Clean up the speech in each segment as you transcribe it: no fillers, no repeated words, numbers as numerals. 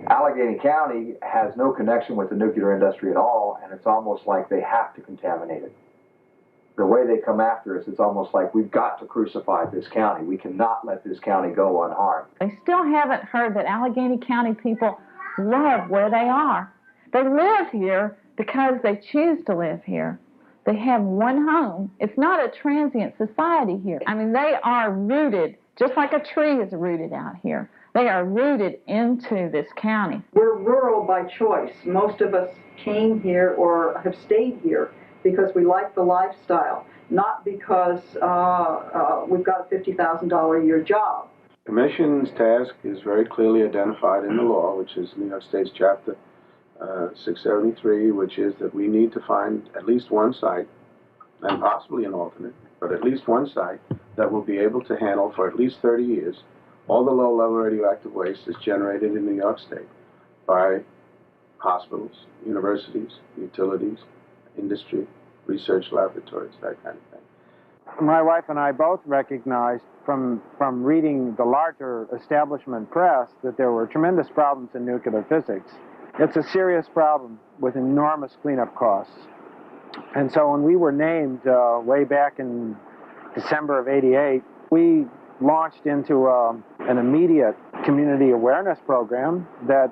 Allegheny County has no connection with the nuclear industry at all, and it's almost like they have to contaminate it. The way they come after us, it's almost like we've got to crucify this county. We cannot let this county go unharmed. They still haven't heard that Allegheny County people love where they are. They live here because they choose to live here. They have one home. It's not a transient society here. I mean, they are rooted, just like a tree is rooted out here. They are rooted into this county. We're rural by choice. Most of us came here or have stayed here because we like the lifestyle, not because we've got a $50,000 a year job. The Commission's task is very clearly identified in the law, which is New York State's Chapter 673, which is that we need to find at least one site, and possibly an alternate, but at least one site that will be able to handle for at least 30 years all the low-level radioactive waste that's generated in New York State by hospitals, universities, utilities, industry, research laboratories, that kind of thing. My wife and I both recognized from reading the larger establishment press that there were tremendous problems in nuclear physics. It's a serious problem with enormous cleanup costs. And so when we were named way back in December of '88, we launched into an immediate community awareness program that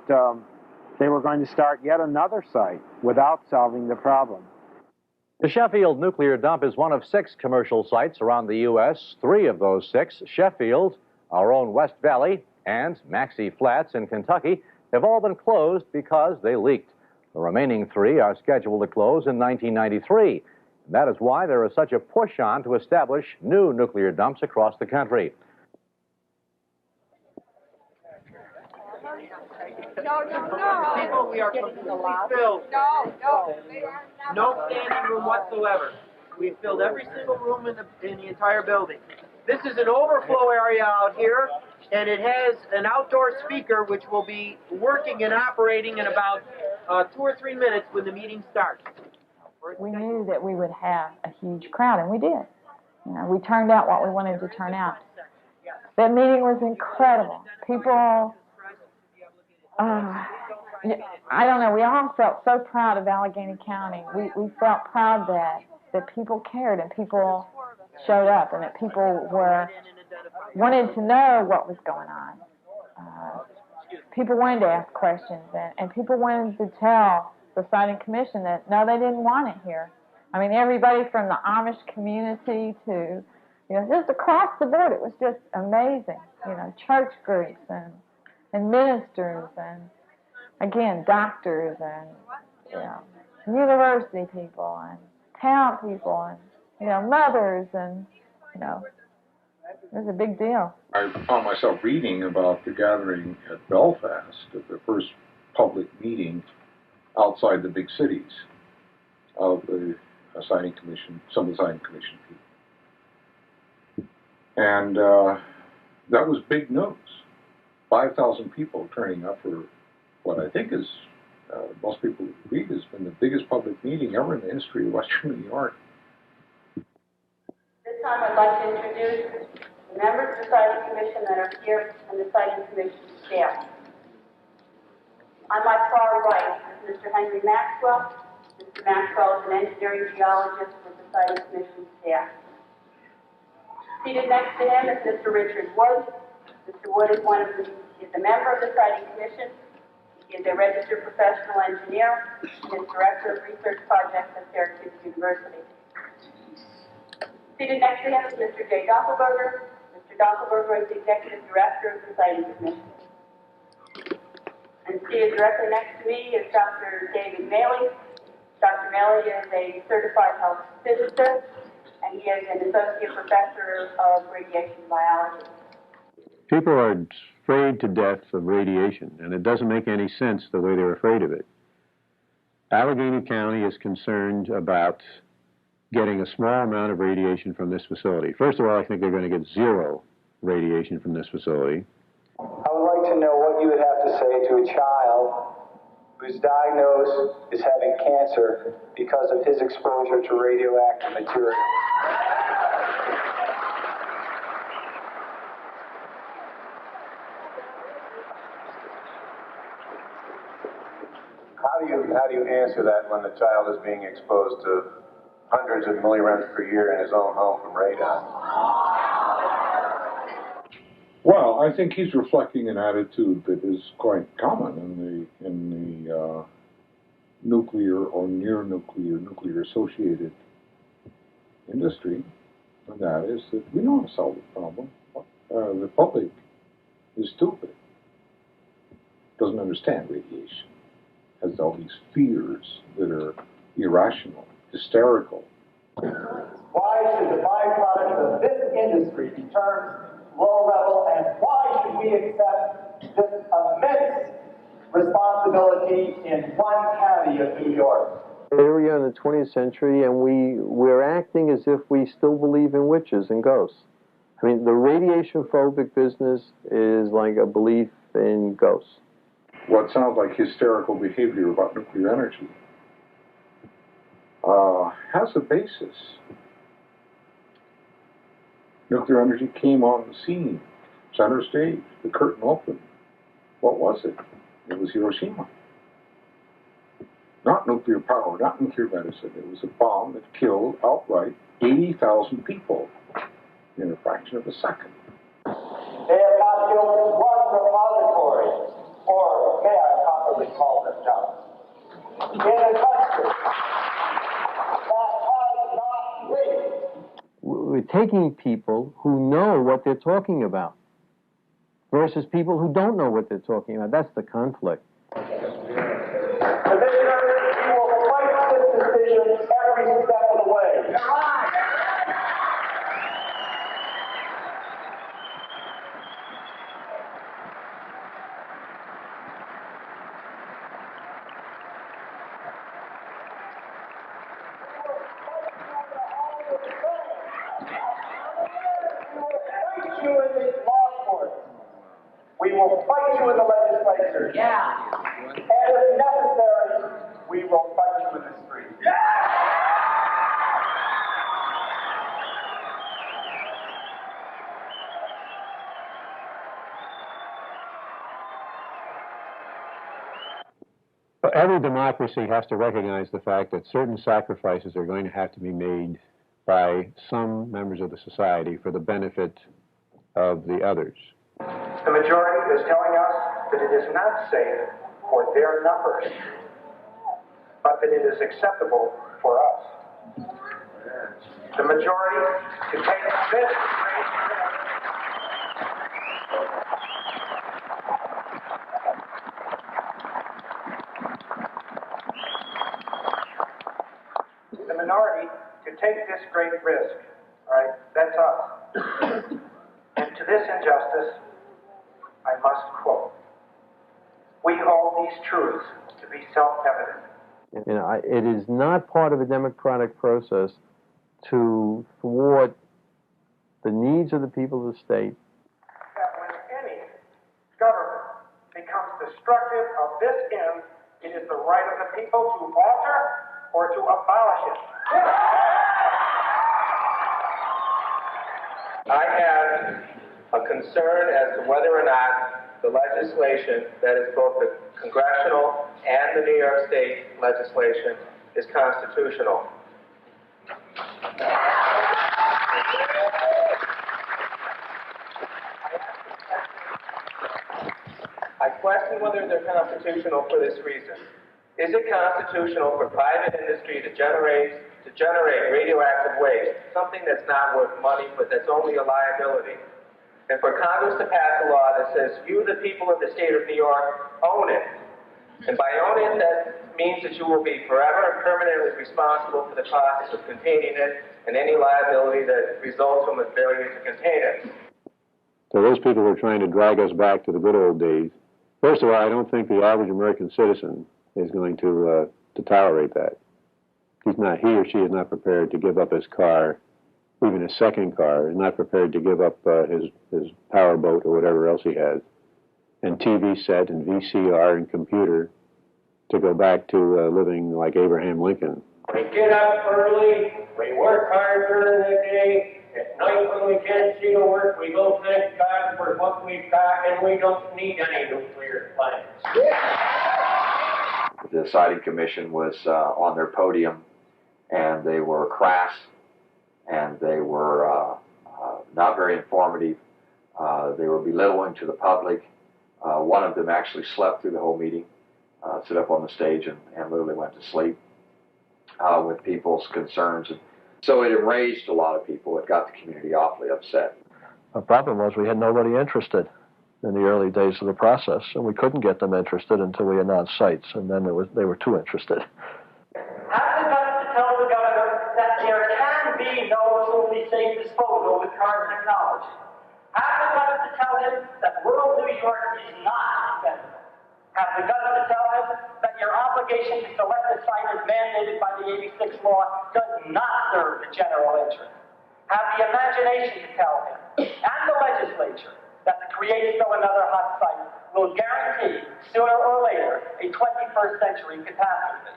they were going to start yet another site without solving the problem. The Sheffield nuclear dump is one of 6 commercial sites around the U.S. 3 of those 6, Sheffield, our own West Valley, and Maxey Flats in Kentucky, have all been closed because they leaked. The remaining 3 are scheduled to close in 1993. That is why there is such a push on to establish new nuclear dumps across the country. No. People, we are completely filled. No standing room whatsoever. We've filled every single room in the entire building. This is an overflow area out here, and it has an outdoor speaker which will be working and operating in about 2 or 3 minutes when the meeting starts. We knew that we would have a huge crowd, and we did. You know, we turned out what we wanted to turn out. That meeting was incredible. People, I don't know, we all felt so proud of Allegheny County. We felt proud that people cared and people showed up and that people wanted to know what was going on. People wanted to ask questions and people wanted to tell the Siting Commission that, no, they didn't want it here. I mean, everybody from the Amish community to, you know, just across the board, it was just amazing. You know, church groups and ministers and, again, doctors and, you know, university people and town people and, you know, mothers and, you know, it was a big deal. I found myself reading about the gathering at Belfast, at the first public meeting outside the big cities of the Siting Commission, some of the Siting Commission people. And That was big news. 5,000 people turning up for what I think is, most people agree, has been the biggest public meeting ever in the history of Western New York. This time I'd like to introduce the members of the Siting Commission that are here and the Siting Commission staff. On my far right is Mr. Henry Maxwell. Mr. Maxwell is an engineering geologist with the Siting Commission staff. Seated next to him is Mr. Richard Wood. Mr. Wood is a member of the Siting Commission. He is a registered professional engineer. He is director of research projects at Syracuse University. Seated next to him is Mr. Jay Doppelberger. Mr. Doppelberger is the executive director of the Siting Commission. And seated directly next to me is Dr. David Maley. Dr. Maley is a certified health physicist, and he is an associate professor of radiation biology. People are afraid to death of radiation, and it doesn't make any sense the way they're afraid of it. Allegheny County is concerned about getting a small amount of radiation from this facility. First of all, I think they're going to get zero radiation from this facility. I would like to know what you would have to say to a child who's diagnosed as having cancer because of his exposure to radioactive material. How do you answer that when the child is being exposed to hundreds of millirems per year in his own home from radon? Well, I think he's reflecting an attitude that is quite common in the nuclear or near nuclear associated industry, and that is that we know how to solve the problem. The public is stupid, doesn't understand radiation, has all these fears that are irrational, hysterical. Why should the byproducts of this industry be termed low level, and why should we accept this immense responsibility in one county of New York? Here we are in the 20th century, and we're acting as if we still believe in witches and ghosts. I mean, the radiation-phobic business is like a belief in ghosts. What sounds like hysterical behavior about nuclear energy has a basis. Nuclear energy came on the scene, center stage, the curtain opened. What was it? It was Hiroshima. Not nuclear power, not nuclear medicine. It was a bomb that killed outright 80,000 people in a fraction of a second. They have not built one repository, or may I properly call them dumb, in a country that has not waited. We're taking people who know what they're talking about versus people who don't know what they're talking about. That's the conflict. Commissioner, we will fight this decision every step of the way. We will fight you in the legislature. Yeah. And if necessary, we will fight you in the street. Yeah! Every democracy has to recognize the fact that certain sacrifices are going to have to be made by some members of the society for the benefit of the others. The majority is telling us that it is not safe for their numbers, but that it is acceptable for us. The majority to take this great the minority to take this great risk, all right? That's us. And to this injustice, I must quote, we hold these truths to be self-evident. You know, it is not part of a democratic process to thwart the needs of the people of the state destructive of this end, it is the right of the people to alter or to abolish it. I have a concern as to whether or not the legislation, that is both the congressional and the New York State legislation, is constitutional. I question whether they're constitutional for this reason. Is it constitutional for private industry to generate radioactive waste, something that's not worth money, but that's only a liability? And for Congress to pass a law that says, you, the people of the state of New York, own it. And by own it, that means that you will be forever and permanently responsible for the costs of containing it and any liability that results from a failure to contain it. So those people who are trying to drag us back to the good old days, first of all, I don't think the average American citizen is going to tolerate that. He or she is not prepared to give up his car, even his second car, is not prepared to give up his power boat or whatever else he has, and TV set and VCR and computer to go back to living like Abraham Lincoln. We get up early, we work hard during the day, at night when we can't see to work, we go thank God for what we've got, and we don't need any nuclear plants. The deciding commission was on their podium, and they were crass, and they were not very informative. They were belittling to the public. One of them actually slept through the whole meeting, stood up on the stage and literally went to sleep with people's concerns. And so it enraged a lot of people. It got the community awfully upset. The problem was we had nobody interested in the early days of the process, and we couldn't get them interested until we announced sites, and then they were too interested. Have the guts to tell the governor that there can be no absolutely safe disposal with carbon technology. Have the guts to tell him that rural New York is not defendable. Have the guts to tell him that your obligation to select a site as mandated by the '86 law does not serve the general interest. Have the imagination to tell him, and the legislature, that the creation of another hot site will guarantee, sooner or later, a 21st century catastrophe.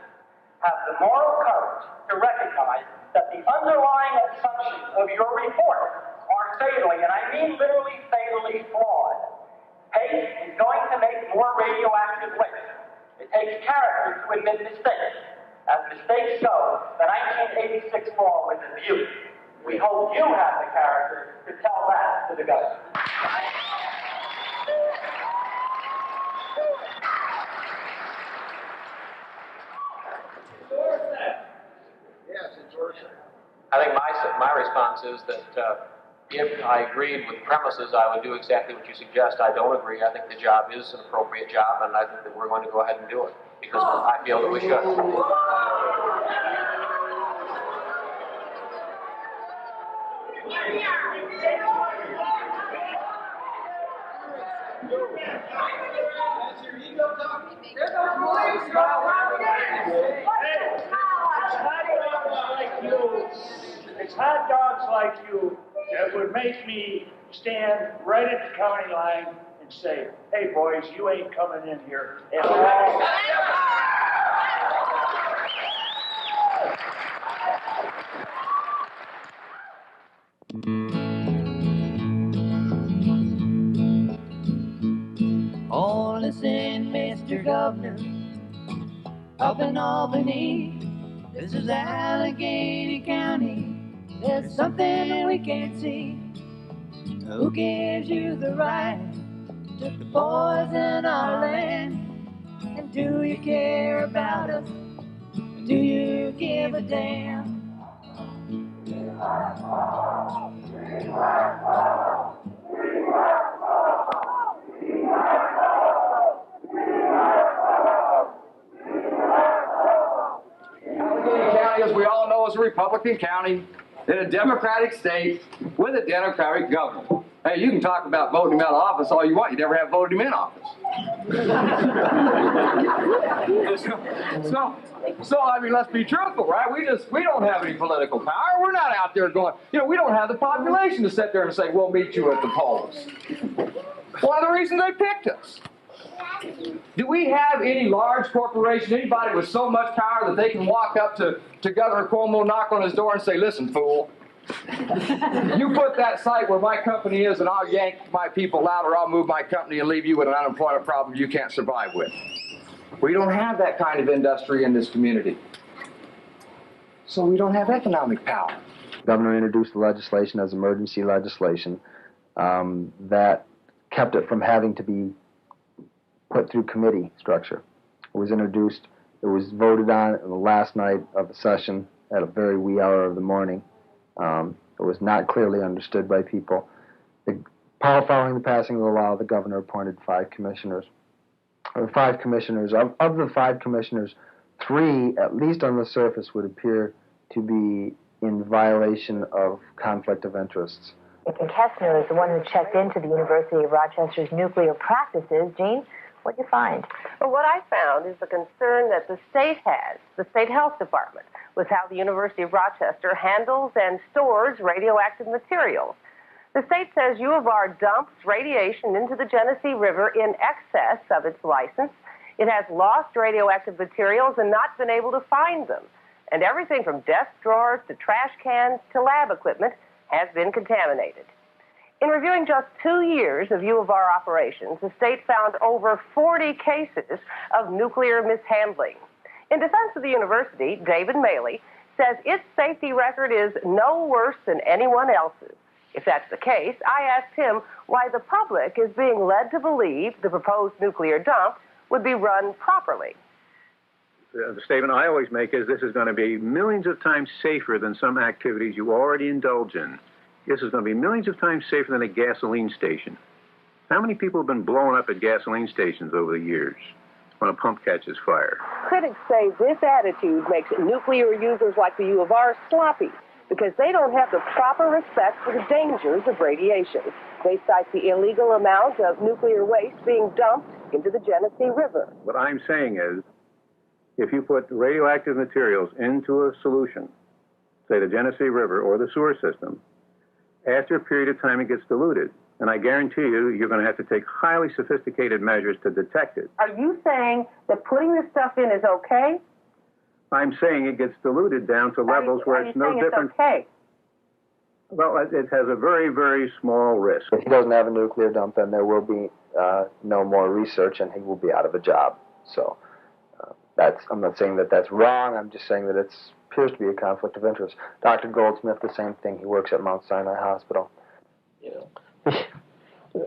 Have the moral courage to recognize that the underlying assumptions of your report are fatally, and I mean literally fatally, flawed. Haste is going to make more radioactive waste. It takes character to admit mistakes. As mistakes go, the 1986 law was a beauty. We hope you have the character to tell that to the government. I think my response is that if I agreed with premises, I would do exactly what you suggest. I don't agree. I think the job is an appropriate job, and I think that we're going to go ahead and do it because I feel that we should. It's hot dogs like you that would make me stand right at the county line and say, hey boys, you ain't coming in here at all. Oh, listen, Mr. Governor, up in Albany, this is Allegheny County. There's something we can't see. Who gives you the right to poison our land? And do you care about us? Do you give a damn? Allegheny County, as we all know, is a Republican county in a Democratic state with a Democratic governor. Hey, you can talk about voting him out of office all you want. You never have voted him in office. So I mean, let's be truthful, right? We don't have any political power. We're not out there going, we don't have the population to sit there and say, we'll meet you at the polls. One of the reasons they picked us. Do we have any large corporation, anybody with so much power that they can walk up to Governor Cuomo, knock on his door and say, listen, fool, you put that site where my company is and I'll yank my people out or I'll move my company and leave you with an unemployment problem you can't survive with. We don't have that kind of industry in this community. So we don't have economic power. The governor introduced the legislation as emergency legislation that kept it from having to be put through committee structure. It was introduced, it was voted on the last night of the session at a very wee hour of the morning. It was not clearly understood by people. Following the passing of the law, the governor appointed 5 commissioners. Of the 5 commissioners, 3, at least on the surface, would appear to be in violation of conflict of interests. And Kessner is the one who checked into the University of Rochester's nuclear practices. Jean, what did you find? Well, what I found is the concern that the state has, the state health department, with how the University of Rochester handles and stores radioactive materials. The state says U of R dumps radiation into the Genesee River in excess of its license. It has lost radioactive materials and not been able to find them. And everything from desk drawers to trash cans to lab equipment has been contaminated. In reviewing just 2 years of U of R operations, the state found over 40 cases of nuclear mishandling. In defense of the university, David Maley says its safety record is no worse than anyone else's. If that's the case, I asked him why the public is being led to believe the proposed nuclear dump would be run properly. The statement I always make is this is going to be millions of times safer than some activities you already indulge in. This is going to be millions of times safer than a gasoline station. How many people have been blown up at gasoline stations over the years when a pump catches fire? Critics say this attitude makes nuclear users like the U of R sloppy because they don't have the proper respect for the dangers of radiation. They cite the illegal amount of nuclear waste being dumped into the Genesee River. What I'm saying is, if you put radioactive materials into a solution, say the Genesee River or the sewer system, after a period of time it gets diluted. And I guarantee you, you're going to have to take highly sophisticated measures to detect it. Are you saying that putting this stuff in is okay? I'm saying it gets diluted down to levels where it's no different. It's okay? Well, it has a very, very small risk. If he doesn't have a nuclear dump, then there will be no more research and he will be out of a job. So I'm not saying that that's wrong. I'm just saying that it appears to be a conflict of interest. Dr. Goldsmith, the same thing. He works at Mount Sinai Hospital. You know,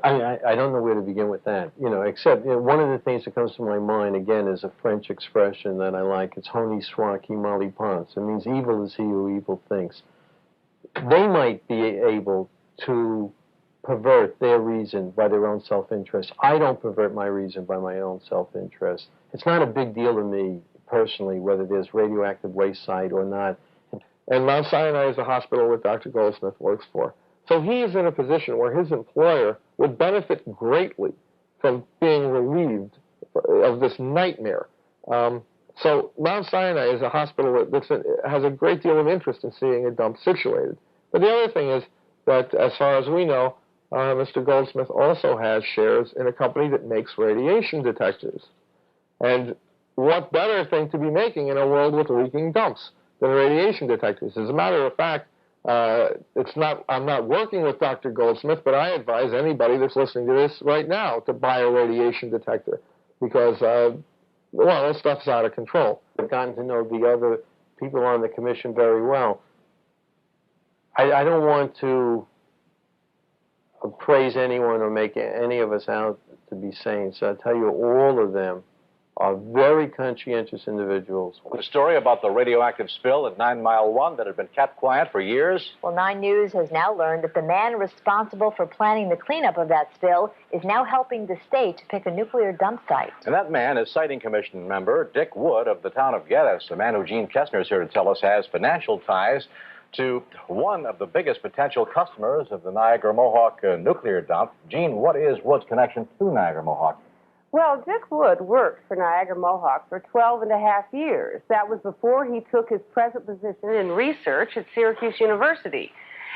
I don't know where to begin with that. You know, except one of the things that comes to my mind again is a French expression that I like. It's "Honi soit qui mal y pense." It means evil is he who evil thinks. They might be able to pervert their reason by their own self-interest. I don't pervert my reason by my own self-interest. It's not a big deal to me personally whether there's radioactive waste site or not. And Mount Sinai is a hospital that Dr. Goldsmith works for. So he is in a position where his employer would benefit greatly from being relieved of this nightmare. So Mount Sinai is a hospital that has a great deal of interest in seeing a dump situated. But the other thing is that, as far as we know, Mr. Goldsmith also has shares in a company that makes radiation detectors. And what better thing to be making in a world with leaking dumps than radiation detectors? As a matter of fact, I'm not working with Dr. Goldsmith, but I advise anybody that's listening to this right now to buy a radiation detector because, well, this stuff's out of control. I've gotten to know the other people on the commission very well. I don't want to praise anyone or make any of us out to be saints. I tell you, all of them are very conscientious individuals. The story about the radioactive spill at 9 Mile 1 that had been kept quiet for years. Well, 9 News has now learned that the man responsible for planning the cleanup of that spill is now helping the state to pick a nuclear dump site. And that man is Siting Commission member Dick Wood of the town of Geddes, the man who Gene Kessner is here to tell us has financial ties to one of the biggest potential customers of the Niagara Mohawk nuclear dump. Gene, what is Wood's connection to Niagara Mohawk? Well, Dick Wood worked for Niagara Mohawk for 12 and a half years. That was before he took his present position in research at Syracuse University.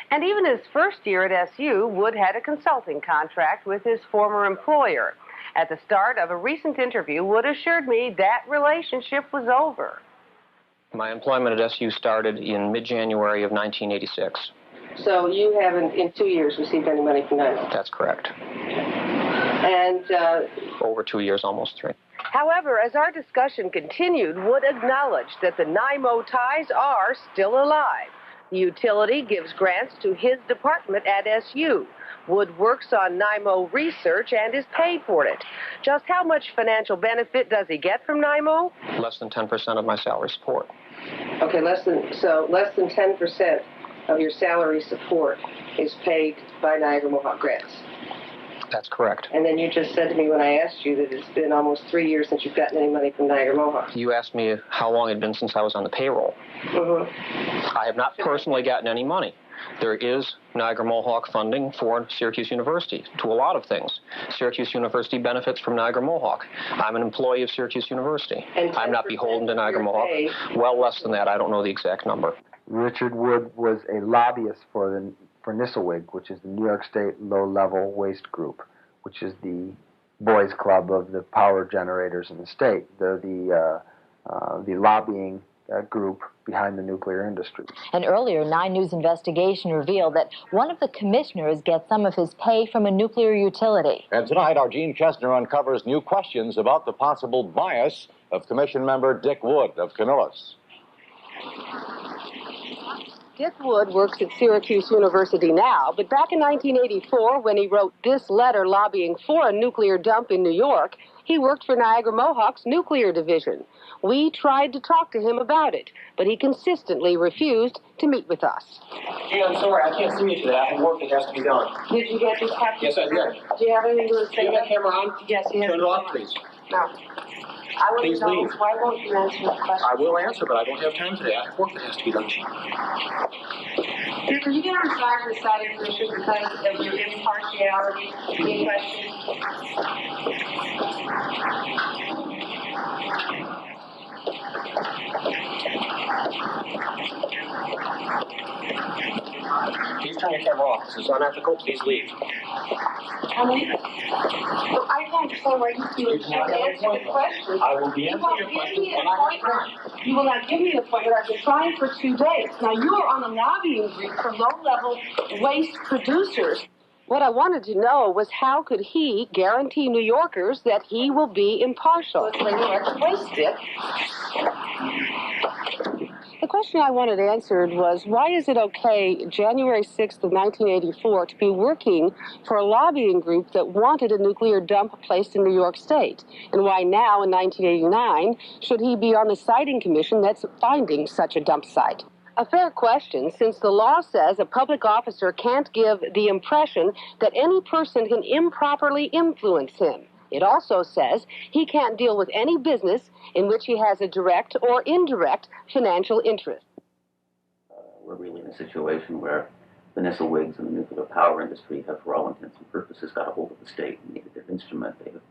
And even his first year at SU, Wood had a consulting contract with his former employer. At the start of a recent interview, Wood assured me that relationship was over. My employment at SU started in mid-January of 1986. So you haven't, in 2 years, received any money from NYMO? That's correct. And over 2 years, almost 3. However, as our discussion continued, Wood acknowledged that the NYMO ties are still alive. The utility gives grants to his department at SU. Wood works on NYMO research and is paid for it. Just how much financial benefit does he get from NYMO? Less than 10% of my salary support. Okay, less than 10% of your salary support is paid by Niagara Mohawk grants. That's correct. And then you just said to me when I asked you that it's been almost 3 years since you've gotten any money from Niagara Mohawk. You asked me how long it had been since I was on the payroll. Mm-hmm. I have not personally gotten any money. There is Niagara Mohawk funding for Syracuse University to a lot of things. Syracuse University benefits from Niagara Mohawk. I'm an employee of Syracuse University. I'm not beholden to Niagara Mohawk. Well, less than that. I don't know the exact number. Richard Wood was a lobbyist for NISOWIG, which is the New York State Low-Level Waste Group, which is the boys' club of the power generators in the state. They're the lobbying group behind the nuclear industry. An earlier 9 News investigation revealed that one of the commissioners gets some of his pay from a nuclear utility. And tonight, our Gene Chesner uncovers new questions about the possible bias of Commission member Dick Wood of Camillus. Dick Wood works at Syracuse University now, but back in 1984, when he wrote this letter lobbying for a nuclear dump in New York, he worked for Niagara Mohawk's nuclear division. We tried to talk to him about it, but he consistently refused to meet with us. Gee, I'm sorry, I can't see you today. I have work that has to be done. Did you get this copy? Yes, I did. Do you have anything to say? Do you have my camera on? Yes, he has. Turn it off, please. No. I wouldn't Please know. leave. Why won't you answer the question? I will answer, but I don't have time today. I have work that has to be done. Did you get on side of the deciding commission because of your impartiality in Please turn your camera off. This is unethical. Please leave. I'm leaving. So I can't understand why you feel you should answer the question. I will be answering your question when I have time. You will not give me an appointment. I've been trying for 2 days. Now, you are on a lobbying group for low-level waste producers. What I wanted to know was how could he guarantee New Yorkers that he will be impartial? It's radioactive waste, Dick. The question I wanted answered was, why is it okay January 6th of 1984 to be working for a lobbying group that wanted a nuclear dump placed in New York State? And why now, in 1989, should he be on the siting commission that's finding such a dump site? A fair question, since the law says a public officer can't give the impression that any person can improperly influence him. It also says he can't deal with any business in which he has a direct or indirect financial interest. We're really in a situation where the NISOWIGs and the nuclear power industry have, for all intents and purposes, got a hold of the state and made it their instrument. They've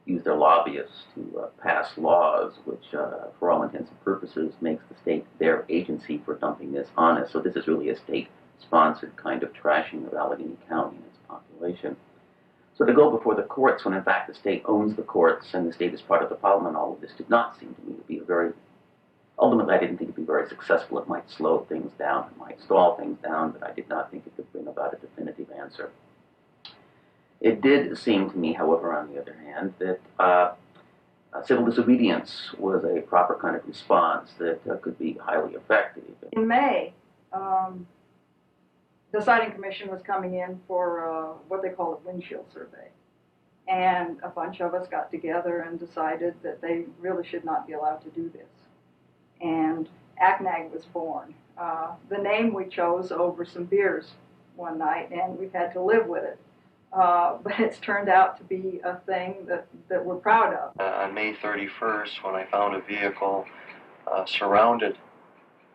used their lobbyists to pass laws which, for all intents and purposes, makes the state their agency for dumping this on us. So this is really a state-sponsored kind of trashing of Allegheny County and its population. So to go before the courts when in fact the state owns the courts and the state is part of the problem and all of this did not seem to me to be ultimately I didn't think it would be very successful. It might slow things down, it might stall things down, but I did not think it could bring about a definitive answer. It did seem to me, however, on the other hand, that civil disobedience was a proper kind of response that could be highly effective. In May, the siting commission was coming in for what they call a windshield survey. And a bunch of us got together and decided that they really should not be allowed to do this. And ACNAG was born. The name we chose over some beers one night, and we've had to live with it. But it's turned out to be a thing that we're proud of. On May 31st, when I found a vehicle surrounded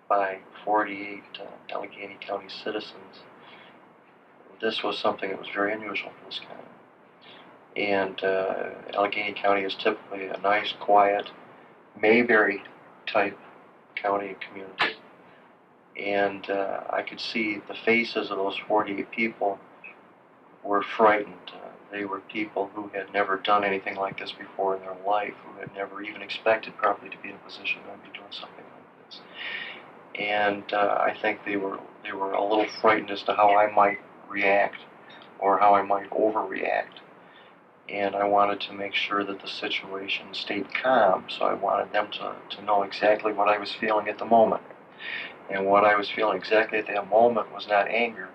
by 48 Allegheny County citizens, this was something that was very unusual for this county. And Allegheny County is typically a nice, quiet, Mayberry-type county and community. And I could see the faces of those 48 people were frightened. They were people who had never done anything like this before in their life, who had never even expected probably to be in a position to be doing something like this. And I think they were a little frightened as to how I might react or how I might overreact. And I wanted to make sure that the situation stayed calm, so I wanted them to know exactly what I was feeling at the moment. And what I was feeling exactly at that moment was not anger,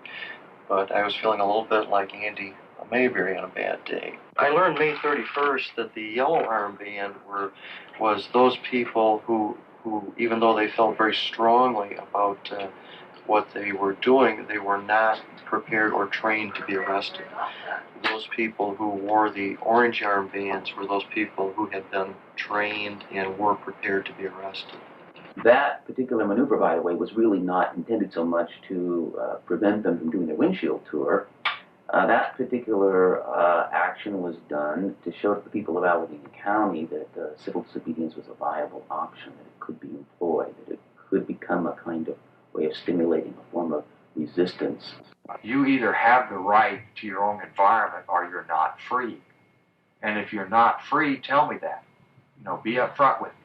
but I was feeling a little bit like Andy Mayberry on a bad day. I learned May 31st that the Yellow Armband was those people who, even though they felt very strongly about what they were doing, they were not prepared or trained to be arrested. Those people who wore the orange armbands were those people who had been trained and were prepared to be arrested. That particular maneuver, by the way, was really not intended so much to prevent them from doing their windshield tour. That particular action was done to show to the people of Allegheny County that civil disobedience was a viable option, that it could be employed, that it could become a kind of way of stimulating a form of resistance. You either have the right to your own environment or you're not free. And if you're not free, tell me that. You know, be upfront with me.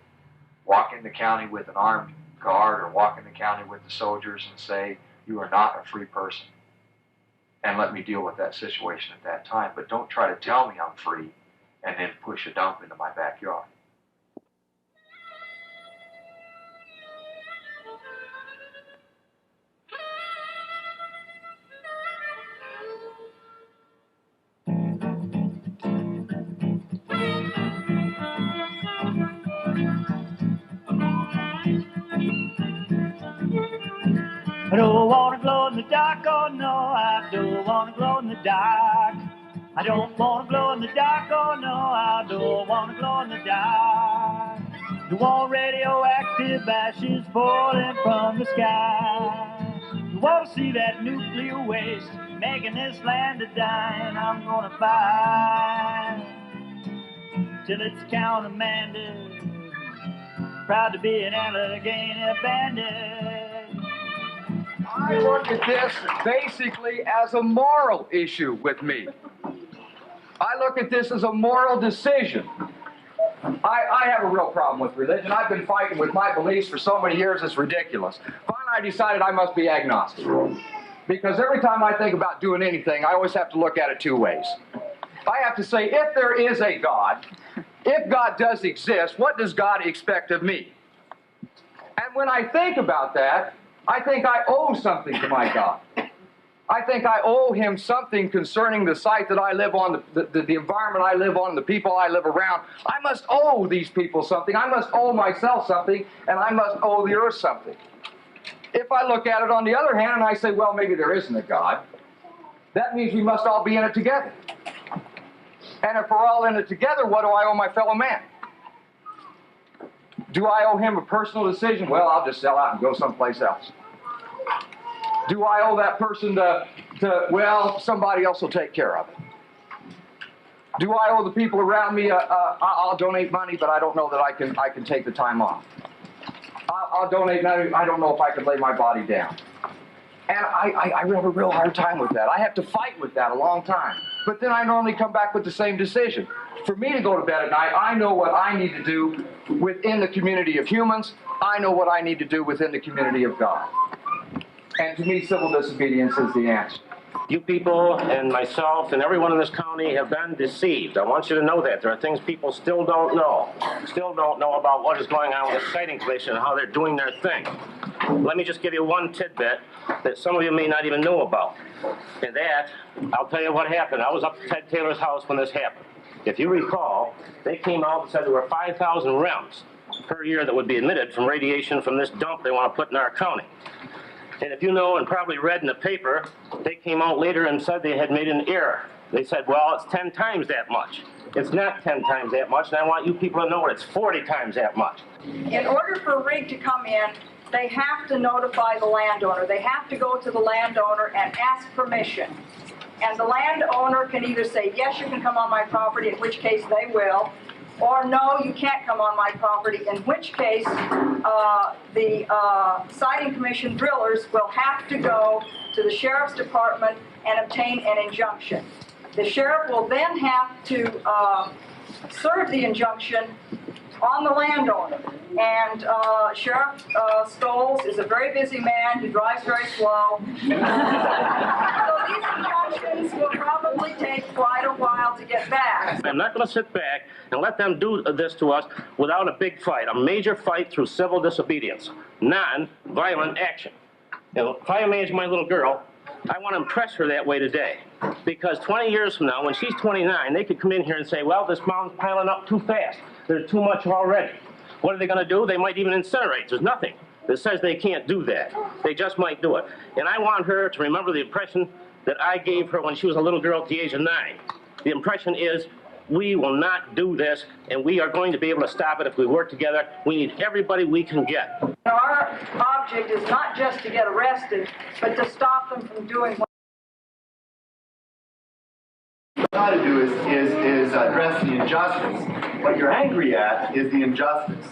Walk in the county with an armed guard or walk in the county with the soldiers and say, you are not a free person. And let me deal with that situation at that time. But don't try to tell me I'm free and then push a dump into my backyard. I don't wanna glow in the dark, oh no, I don't wanna glow in the dark. I don't wanna glow in the dark, oh no, I don't wanna glow in the dark. You want radioactive ashes falling from the sky. You wanna see that nuclear waste making this land a dime. I'm gonna fight till it's countermanded. Proud to be an Allegany bandit. I look at this basically as a moral issue with me. I look at this as a moral decision. I have a real problem with religion. I've been fighting with my beliefs for so many years, it's ridiculous. Finally, I decided I must be agnostic. Because every time I think about doing anything, I always have to look at it two ways. I have to say, if there is a God, if God does exist, what does God expect of me? And when I think about that, I think I owe something to my God. I think I owe him something concerning the site that I live on, the environment I live on, the people I live around. I must owe these people something. I must owe myself something, and I must owe the earth something. If I look at it on the other hand and I say, well, maybe there isn't a God, that means we must all be in it together. And if we're all in it together, what do I owe my fellow man? Do I owe him a personal decision? Well, I'll just sell out and go someplace else. Do I owe that person well, somebody else will take care of it? Do I owe the people around me, I'll donate money, but I don't know that I can take the time off. I'll donate money, I don't know if I can lay my body down. And I have a real hard time with that. I have to fight with that a long time. But then I normally come back with the same decision. For me to go to bed at night, I know what I need to do within the community of humans. I know what I need to do within the community of God. And to me, civil disobedience is the answer. You people and myself and everyone in this county have been deceived. I want you to know that. There are things people still don't know. Still don't know about what is going on with the Siting Commission and how they're doing their thing. Let me just give you one tidbit that some of you may not even know about. And that, I'll tell you what happened. I was up at Ted Taylor's house when this happened. If you recall, they came out and said there were 5,000 REMs per year that would be emitted from radiation from this dump they want to put in our county. And if you know and probably read in the paper, they came out later and said they had made an error. They said, well, it's 10 times that much. It's not 10 times that much, and I want you people to know it's 40 times that much. In order for a rig to come in, they have to notify the landowner. They have to go to the landowner and ask permission. And the landowner can either say, yes, you can come on my property, in which case they will, or no, you can't come on my property, in which case the Siting Commission drillers will have to go to the Sheriff's Department and obtain an injunction. The sheriff will then have to serve the injunction on the landowner. And Sheriff Stoles is a very busy man. He drives very slow. So these injunctions will probably take quite a while to get back. I'm not going to sit back and let them do this to us without a big fight, a major fight through civil disobedience, non-violent action. Now, if I manage my little girl, I want to impress her that way today. Because 20 years from now, when she's 29, they could come in here and say, well, this mountain's piling up too fast. There's too much already. What are they going to do? They might even incinerate. There's nothing that says they can't do that. They just might do it. And I want her to remember the impression that I gave her when she was a little girl at the age of 9. The impression is, we will not do this, and we are going to be able to stop it if we work together. We need everybody we can get. Our object is not just to get arrested, but to stop them from doing what try to do is address the injustice. What you're angry at is the injustice,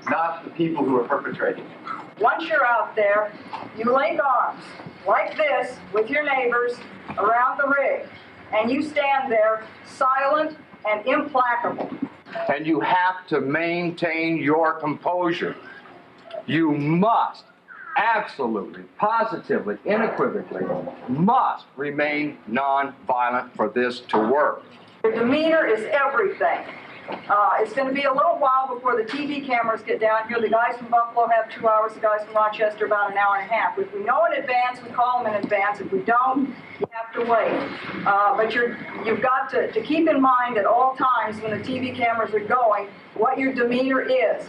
not the people who are perpetrating it. Once you're out there, you link arms like this with your neighbors around the rig, and you stand there silent and implacable. And you have to maintain your composure. You must absolutely, positively, unequivocally, must remain nonviolent for this to work. Your demeanor is everything. It's going to be a little while before the TV cameras get down here. The guys from Buffalo have 2 hours, the guys from Rochester about an hour and a half. If we know in advance, we call them in advance. If we don't, you have to wait. But you've got to keep in mind at all times when the TV cameras are going what your demeanor is.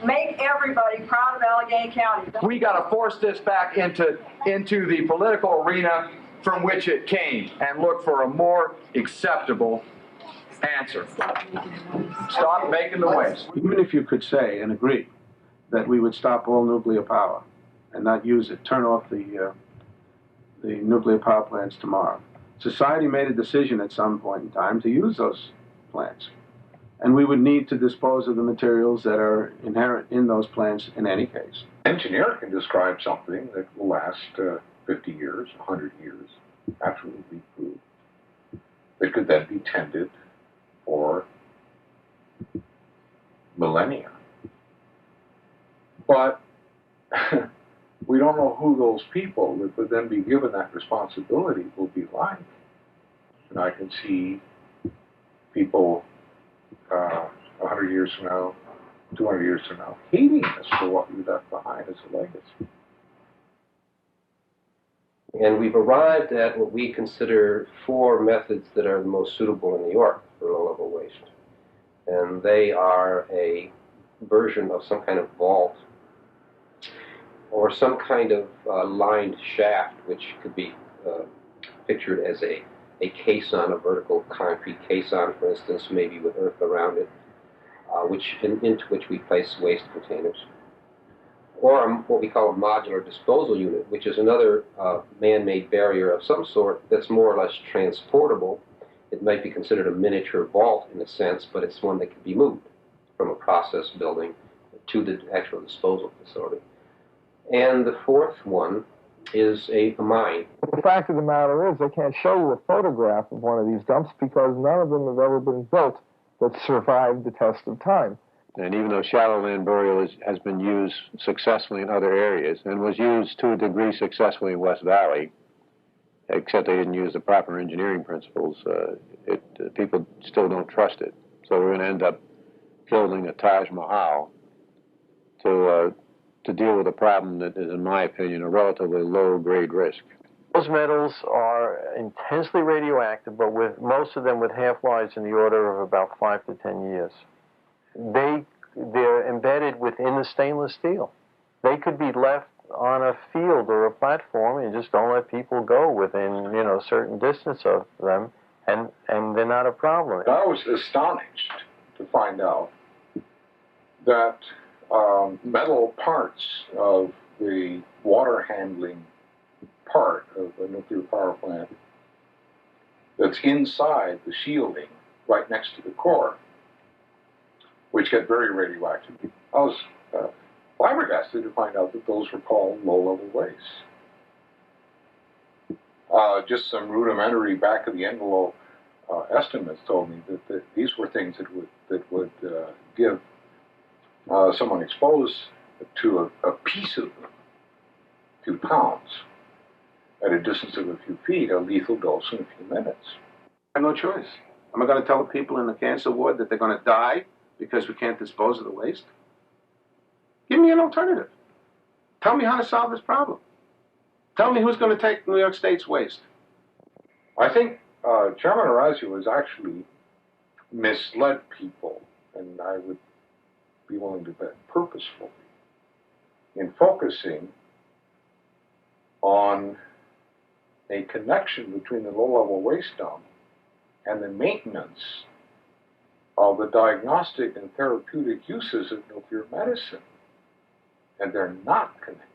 Make everybody proud of Allegheny County. We got to force this back into the political arena from which it came and look for a more acceptable answer. Stop making the waste. Even if you could say and agree that we would stop all nuclear power and not use it, turn off the nuclear power plants tomorrow. Society made a decision at some point in time to use those plants. And we would need to dispose of the materials that are inherent in those plants in any case. Engineer can describe something that will last 50 years, 100 years, absolutely proved. It could then be tended for millennia. But we don't know who those people that would then be given that responsibility will be like. And I can see people 100 years from now, 200 years from now, hating us for what we left behind as a legacy. And we've arrived at what we consider 4 methods that are the most suitable in New York for low-level waste. And they are a version of some kind of vault or some kind of lined shaft, which could be pictured as a caisson, a vertical concrete caisson, for instance, maybe with earth around it, into which we place waste containers. Or what we call a modular disposal unit, which is another man-made barrier of some sort that's more or less transportable. It might be considered a miniature vault in a sense, but it's one that can be moved from a process building to the actual disposal facility. And the 4th one is a mine. The fact of the matter is, they can't show you a photograph of one of these dumps because none of them have ever been built that survived the test of time. And even though shallow land burial has been used successfully in other areas and was used to a degree successfully in West Valley, except they didn't use the proper engineering principles, people still don't trust it. So we're going to end up building a Taj Mahal to deal with a problem that is, in my opinion, a relatively low-grade risk. Those metals are intensely radioactive, but with most of them with half-lives in the order of about 5 to 10 years. They're embedded within the stainless steel. They could be left on a field or a platform and just don't let people go within, a certain distance of them, and they're not a problem. I was astonished to find out that metal parts of the water handling part of a nuclear power plant that's inside the shielding right next to the core, which get very radioactive. I was flabbergasted to find out that those were called low-level wastes. Just some rudimentary back-of-the-envelope estimates told me that these were things that would give someone exposed to a piece of them, a few pounds, at a distance of a few feet, a lethal dose in a few minutes. I have no choice. Am I going to tell the people in the cancer ward that they're going to die because we can't dispose of the waste? Give me an alternative. Tell me how to solve this problem. Tell me who's going to take New York State's waste. I think Chairman Orazio has actually misled people, and I would be willing to bet purposefully, in focusing on a connection between the low-level waste dump and the maintenance of the diagnostic and therapeutic uses of nuclear medicine. And they're not connected.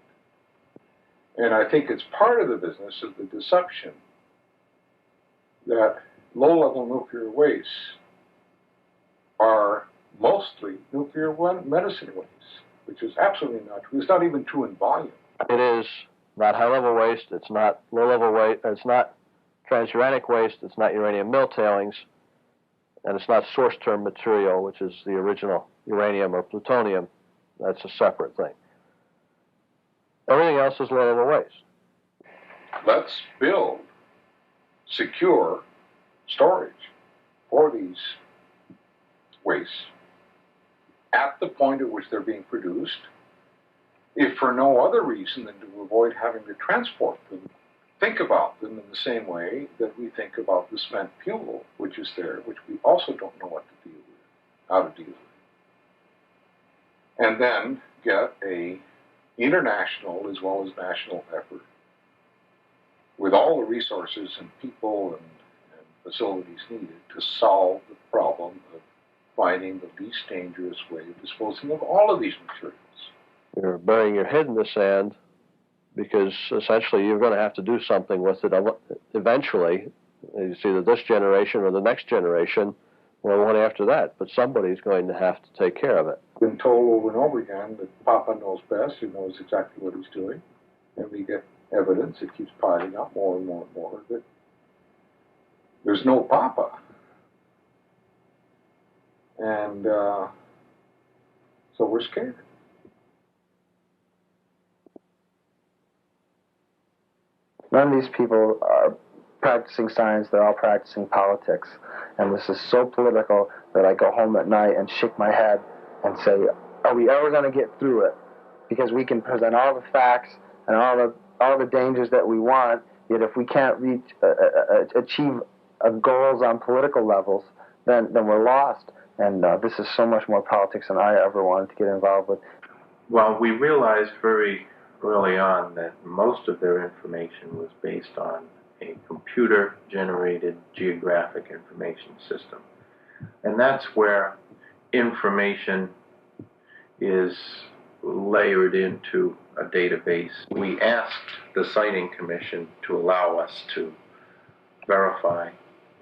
And I think it's part of the business of the deception that low-level nuclear wastes are mostly nuclear medicine wastes, which is absolutely not true. It's not even true in volume. It is not high-level waste, it's not low-level waste, it's not transuranic waste, it's not uranium mill tailings, and it's not source term material, which is the original uranium or plutonium. That's a separate thing. Everything else is low-level waste. Let's build secure storage for these wastes at the point at which they're being produced, if for no other reason than to avoid having to transport them. Think about them in the same way that we think about the spent fuel, which is there, which we also don't know what to deal with, how to deal with. And then get a international as well as national effort with all the resources and people and facilities needed to solve the problem of finding the least dangerous way of disposing of all of these materials. You're burying your head in the sand because essentially you're going to have to do something with it eventually. It's either this generation or the next generation or one after that, but somebody's going to have to take care of it. I've been told over and over again that Papa knows best, he knows exactly what he's doing, and we get evidence, it keeps piling up more and more and more, that there's no Papa. And so we're scared. None of these people are practicing science, they're all practicing politics. And this is so political that I go home at night and shake my head and say, are we ever going to get through it? Because we can present all the facts and all the dangers that we want, yet if we can't achieve goals on political levels, then we're lost. And this is so much more politics than I ever wanted to get involved with. Well, we realized very early on that most of their information was based on a computer-generated geographic information system. And that's where information is layered into a database. We asked the Siting Commission to allow us to verify,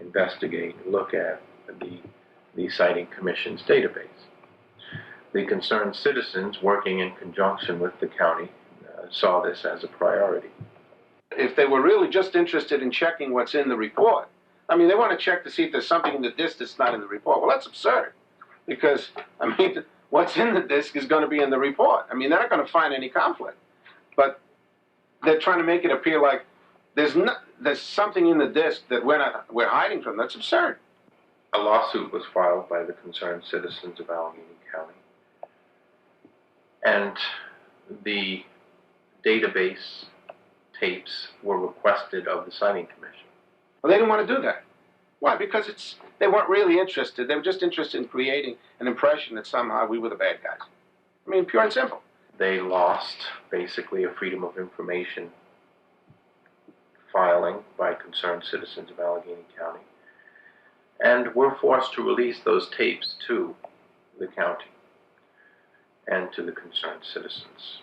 investigate, look at the Siting Commission's database. The concerned citizens, working in conjunction with the county, saw this as a priority. If they were really just interested in checking what's in the report, I mean, they want to check to see if there's something in the disk that's not in the report. Well, that's absurd, because, I mean, what's in the disk is going to be in the report. I mean, they're not going to find any conflict. But they're trying to make it appear like there's something in the disk that we're hiding from. That's absurd. A lawsuit was filed by the concerned citizens of Allegheny County, and the database tapes were requested of the Siting Commission. Well, they didn't want to do that. Why? Because they weren't really interested. They were just interested in creating an impression that somehow we were the bad guys. I mean, pure and simple. They lost basically a freedom of information filing by concerned citizens of Allegheny County, and were forced to release those tapes to the county and to the concerned citizens.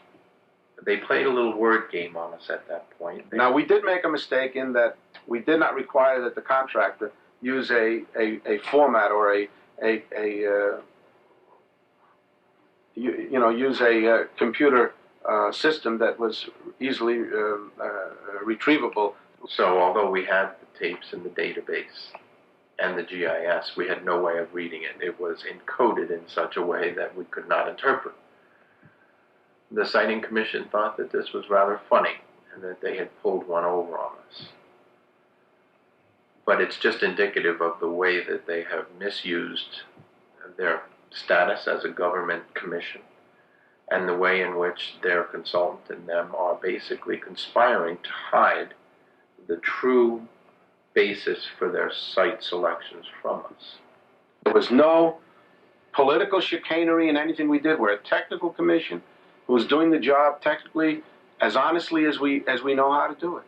They played a little word game on us at that point. Now, we did make a mistake in that we did not require that the contractor use a format or use a computer system that was easily retrievable. So although we had the tapes in the database, and the GIS. We had no way of reading it. It was encoded in such a way that we could not interpret. The Siting Commission thought that this was rather funny and that they had pulled one over on us. But it's just indicative of the way that they have misused their status as a government commission and the way in which their consultant and them are basically conspiring to hide the true basis for their site selections from us. There was no political chicanery in anything we did. We're a technical commission who is doing the job technically as honestly as we know how to do it.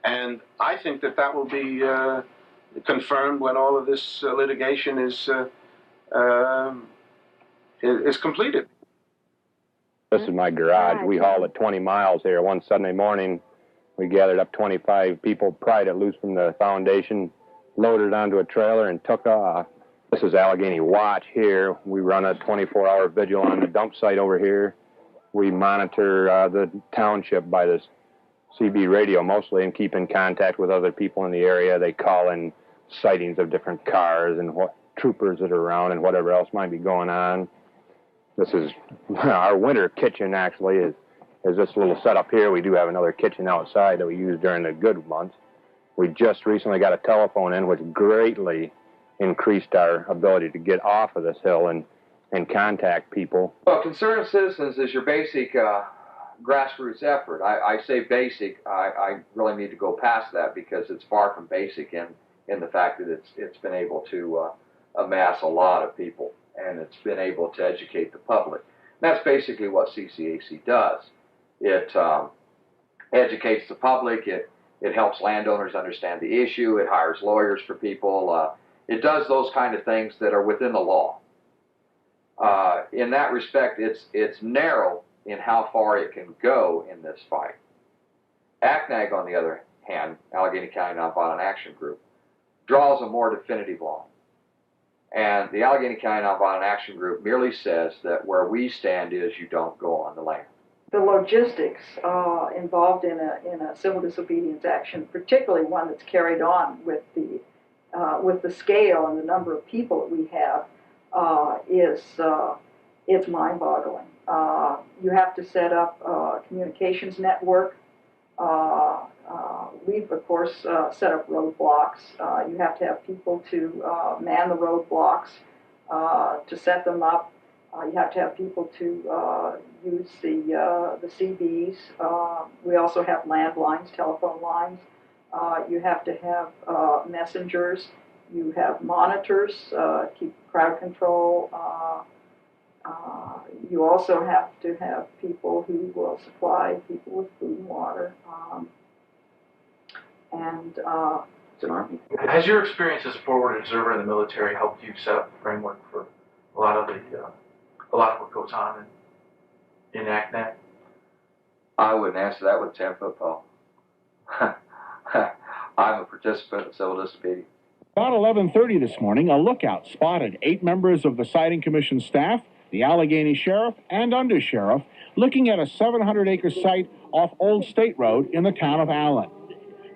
And I think that will be confirmed when all of this litigation is completed. This is my garage. We hauled it 20 miles here. One Sunday morning, we gathered up 25 people, pried it loose from the foundation, loaded it onto a trailer, and took off. This is Allegheny Watch here. We run a 24-hour vigil on the dump site over here. We monitor the township by this CB radio mostly and keep in contact with other people in the area. They call in sightings of different cars and what troopers that are around and whatever else might be going on. This is our winter kitchen, actually, is this little setup here. We do have another kitchen outside that we use during the good months. We just recently got a telephone in, which greatly increased our ability to get off of this hill and contact people. Well, Concerned Citizens is your basic grassroots effort. I say basic. I really need to go past that because it's far from basic in the fact that it's been able to amass a lot of people, and it's been able to educate the public. And that's basically what CCAC does. It educates the public. It helps landowners understand the issue. It hires lawyers for people. It does those kind of things that are within the law. In that respect, it's narrow in how far it can go in this fight. ACNAG, on the other hand, Allegheny County Nonviolent Action Group, draws a more definitive line. And the Allegheny County Nonviolent Action Group merely says that where we stand is you don't go on the land. The logistics involved in a civil disobedience action, particularly one that's carried on with the scale and the number of people that we have, it's mind-boggling. You have to set up a communications network. We've, of course, set up roadblocks. You have to have people to man the roadblocks, to set them up. You have to have people to use the CBs. We also have landlines, telephone lines. You have to have messengers. You have monitors, keep crowd control. You also have to have people who will supply people with food and water. It's an army. Has your experience as a forward observer in the military helped you set up the framework for a lot of what goes on in ACNAC? I wouldn't answer that with a 10-foot pole. I'm a participant in civil disobedience. About 11:30 this morning, a lookout spotted 8 members of the Siting Commission staff, the Allegheny Sheriff, and Undersheriff looking at a 700-acre site off Old State Road in the town of Allen.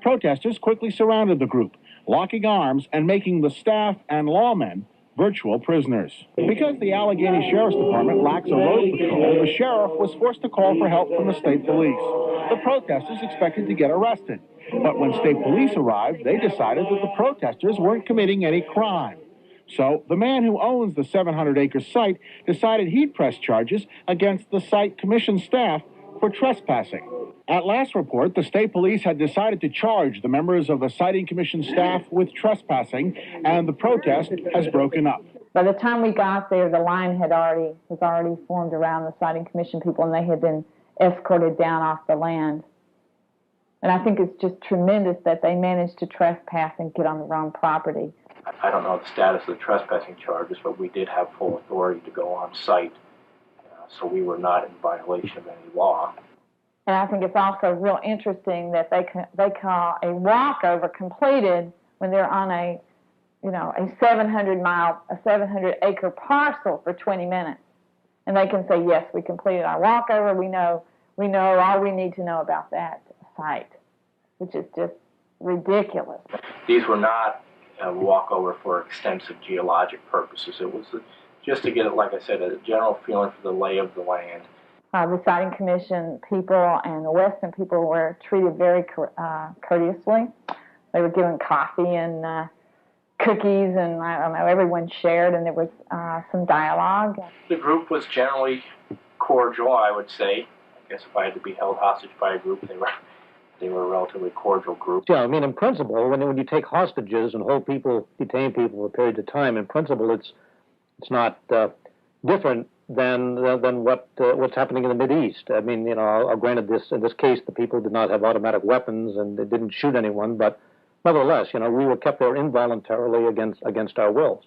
Protesters quickly surrounded the group, locking arms and making the staff and lawmen virtual prisoners. Because the Allegheny Sheriff's Department lacks a road patrol, the sheriff was forced to call for help from the state police. The protesters expected to get arrested, but when state police arrived, they decided that the protesters weren't committing any crime. So the man who owns the 700-acre site decided he'd press charges against the site commission staff for trespassing. At last report, the state police had decided to charge the members of the Siting Commission staff with trespassing, and the protest has broken up. By the time we got there, the line was already formed around the Siting Commission people, and they had been escorted down off the land. And I think it's just tremendous that they managed to trespass and get on their own property. I don't know the status of the trespassing charges, but we did have full authority to go on site, so we were not in violation of any law. And I think it's also real interesting that they call a walkover completed when they're on a 700-acre parcel for 20 minutes, and they can say, yes, we completed our walkover. We know all we need to know about that site, which is just ridiculous. These were not walkover for extensive geologic purposes. It was just to get it, like I said, a general feeling for the lay of the land. The siting commission people and the Weston people were treated very courteously. They were given coffee and cookies, and I don't know, everyone shared, and there was some dialogue. The group was generally cordial, I would say. I guess if I had to be held hostage by a group, they were a relatively cordial group. Yeah, I mean, in principle, when you take hostages and hold people, detain people for periods of time, in principle, it's not different than what's happening in the Mideast. I mean, you know, granted, in this case, the people did not have automatic weapons and they didn't shoot anyone, but nevertheless, you know, we were kept there involuntarily against our wills.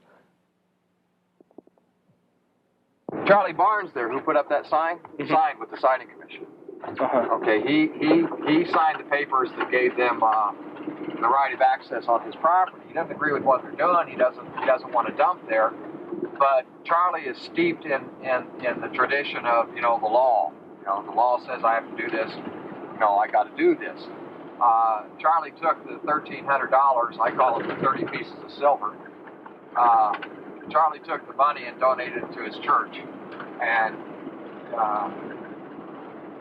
Charlie Barnes there, who put up that sign, he signed with the Siting Commission. Okay, he signed the papers that gave them the right of access on his property. He doesn't agree with what they're doing. He doesn't want to dump there. But Charlie is steeped in the tradition of, you know, the law. You know, the law says I have to do this. You know, I got to do this. Charlie took the $1,300. I call it the 30 pieces of silver. Charlie took the money and donated it to his church. And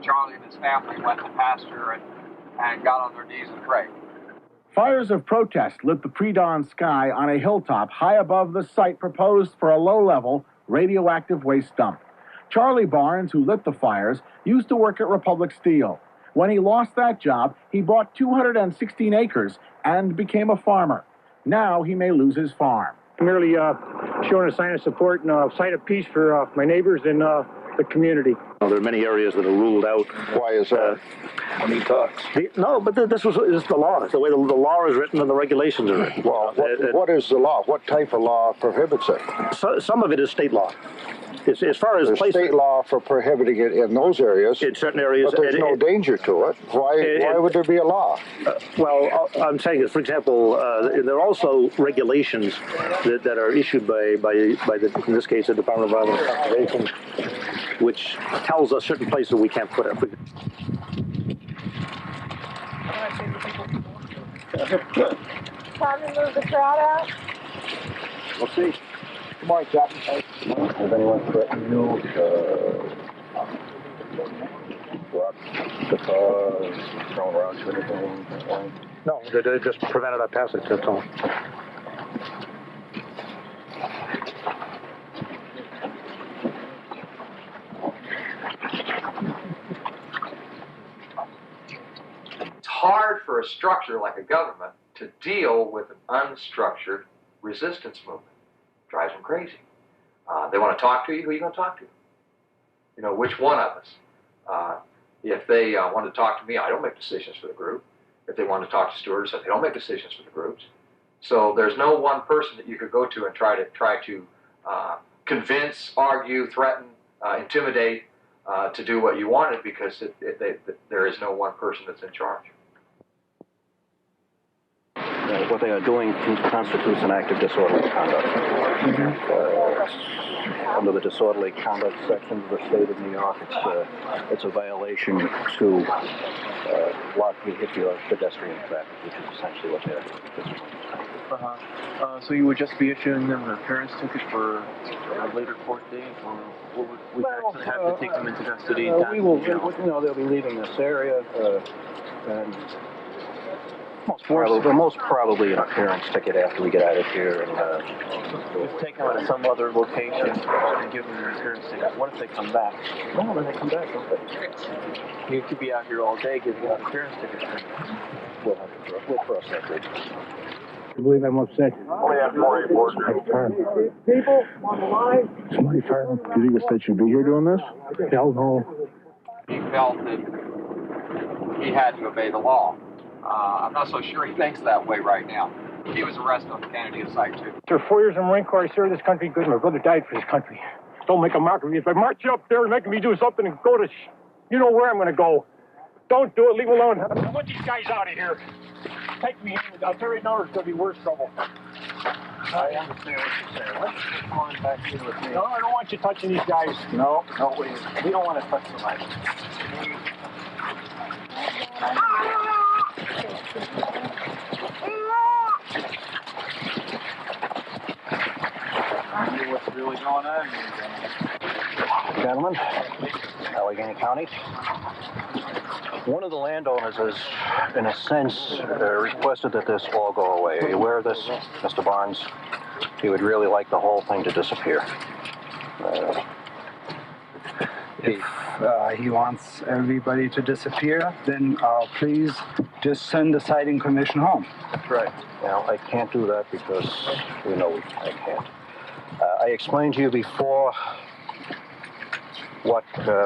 Charlie and his family went to pasture and got on their knees and prayed. Fires of protest lit the pre-dawn sky on a hilltop high above the site proposed for a low-level radioactive waste dump. Charlie Barnes, who lit the fires, used to work at Republic Steel. When he lost that job, he bought 216 acres and became a farmer. Now he may lose his farm. Merely showing a sign of support and a sign of peace for my neighbors and the community. Well, there are many areas that are ruled out. Why is that? When he talks. No, but this is the law. It's the way the law is written and the regulations are written. Well, what is the law? What type of law prohibits it? Some of it is state law. As far as there's places, state law for prohibiting it in those areas. In certain areas, but there's no danger to it. Why would there be a law? Well, I'm saying is, for example, there are also regulations that are issued by in this case, the Department of Environmental Conservation, which tells us certain places we can't put it. Time to move the crowd out. We'll see. Good morning, Captain. Has anyone threatened you? Guitars, thrown around to anything? No, they just prevented our passage, that's all. It's hard for a structure like a government to deal with an unstructured resistance movement. It drives them crazy. They want to talk to you. Who are you going to talk to? You know, which one of us? If they want to talk to me, I don't make decisions for the group. If they want to talk to stewards, they don't make decisions for the groups. So there's no one person that you could go to and try to convince, argue, threaten, intimidate to do what you wanted, because there is no one person that's in charge. What they are doing constitutes an act of disorderly conduct. Under the disorderly conduct section of the state of New York, it's a violation to block vehicular pedestrian traffic, which is essentially what they're doing. So you would just be issuing them an appearance ticket for a later court date, or would we actually have to take them into custody? We will. They'll be leaving this area, and most probably an appearance ticket after we get out of here. And we've taken them to some other location and give them an appearance ticket. What if they come back? No, then they come back, don't they? You could be out here all day giving out appearance tickets. We'll cross that bridge. I believe I'm upset. Only have 40 board. People on the line. Somebody fired. Do you think the state should be here doing this? Hell no. He felt that he had to obey the law. I'm not so sure he thinks that way right now. He was arrested on the Canada site, too. After 4 years in the Marine Corps, I served this country good. My brother died for this country. Don't make a mockery of me. If I march you up there and make me do something and go to, you know where I'm going to go. Don't do it. Leave me alone. I want these guys out of here. Take me in. I'll tell you now, there's going to be worse trouble. I understand what you're saying. Let's just go on back here with me. No, I don't want you touching these guys. No, we don't want to touch somebody. you what's really going on here, Gentlemen, Allegheny County. One of the landowners has, in a sense, requested that this all go away. Are you aware of this, Mr. Barnes? He would really like the whole thing to disappear. If he wants everybody to disappear, then please just send the siting commission home. That's right. Now, I can't do that because we know I can't. I explained to you before what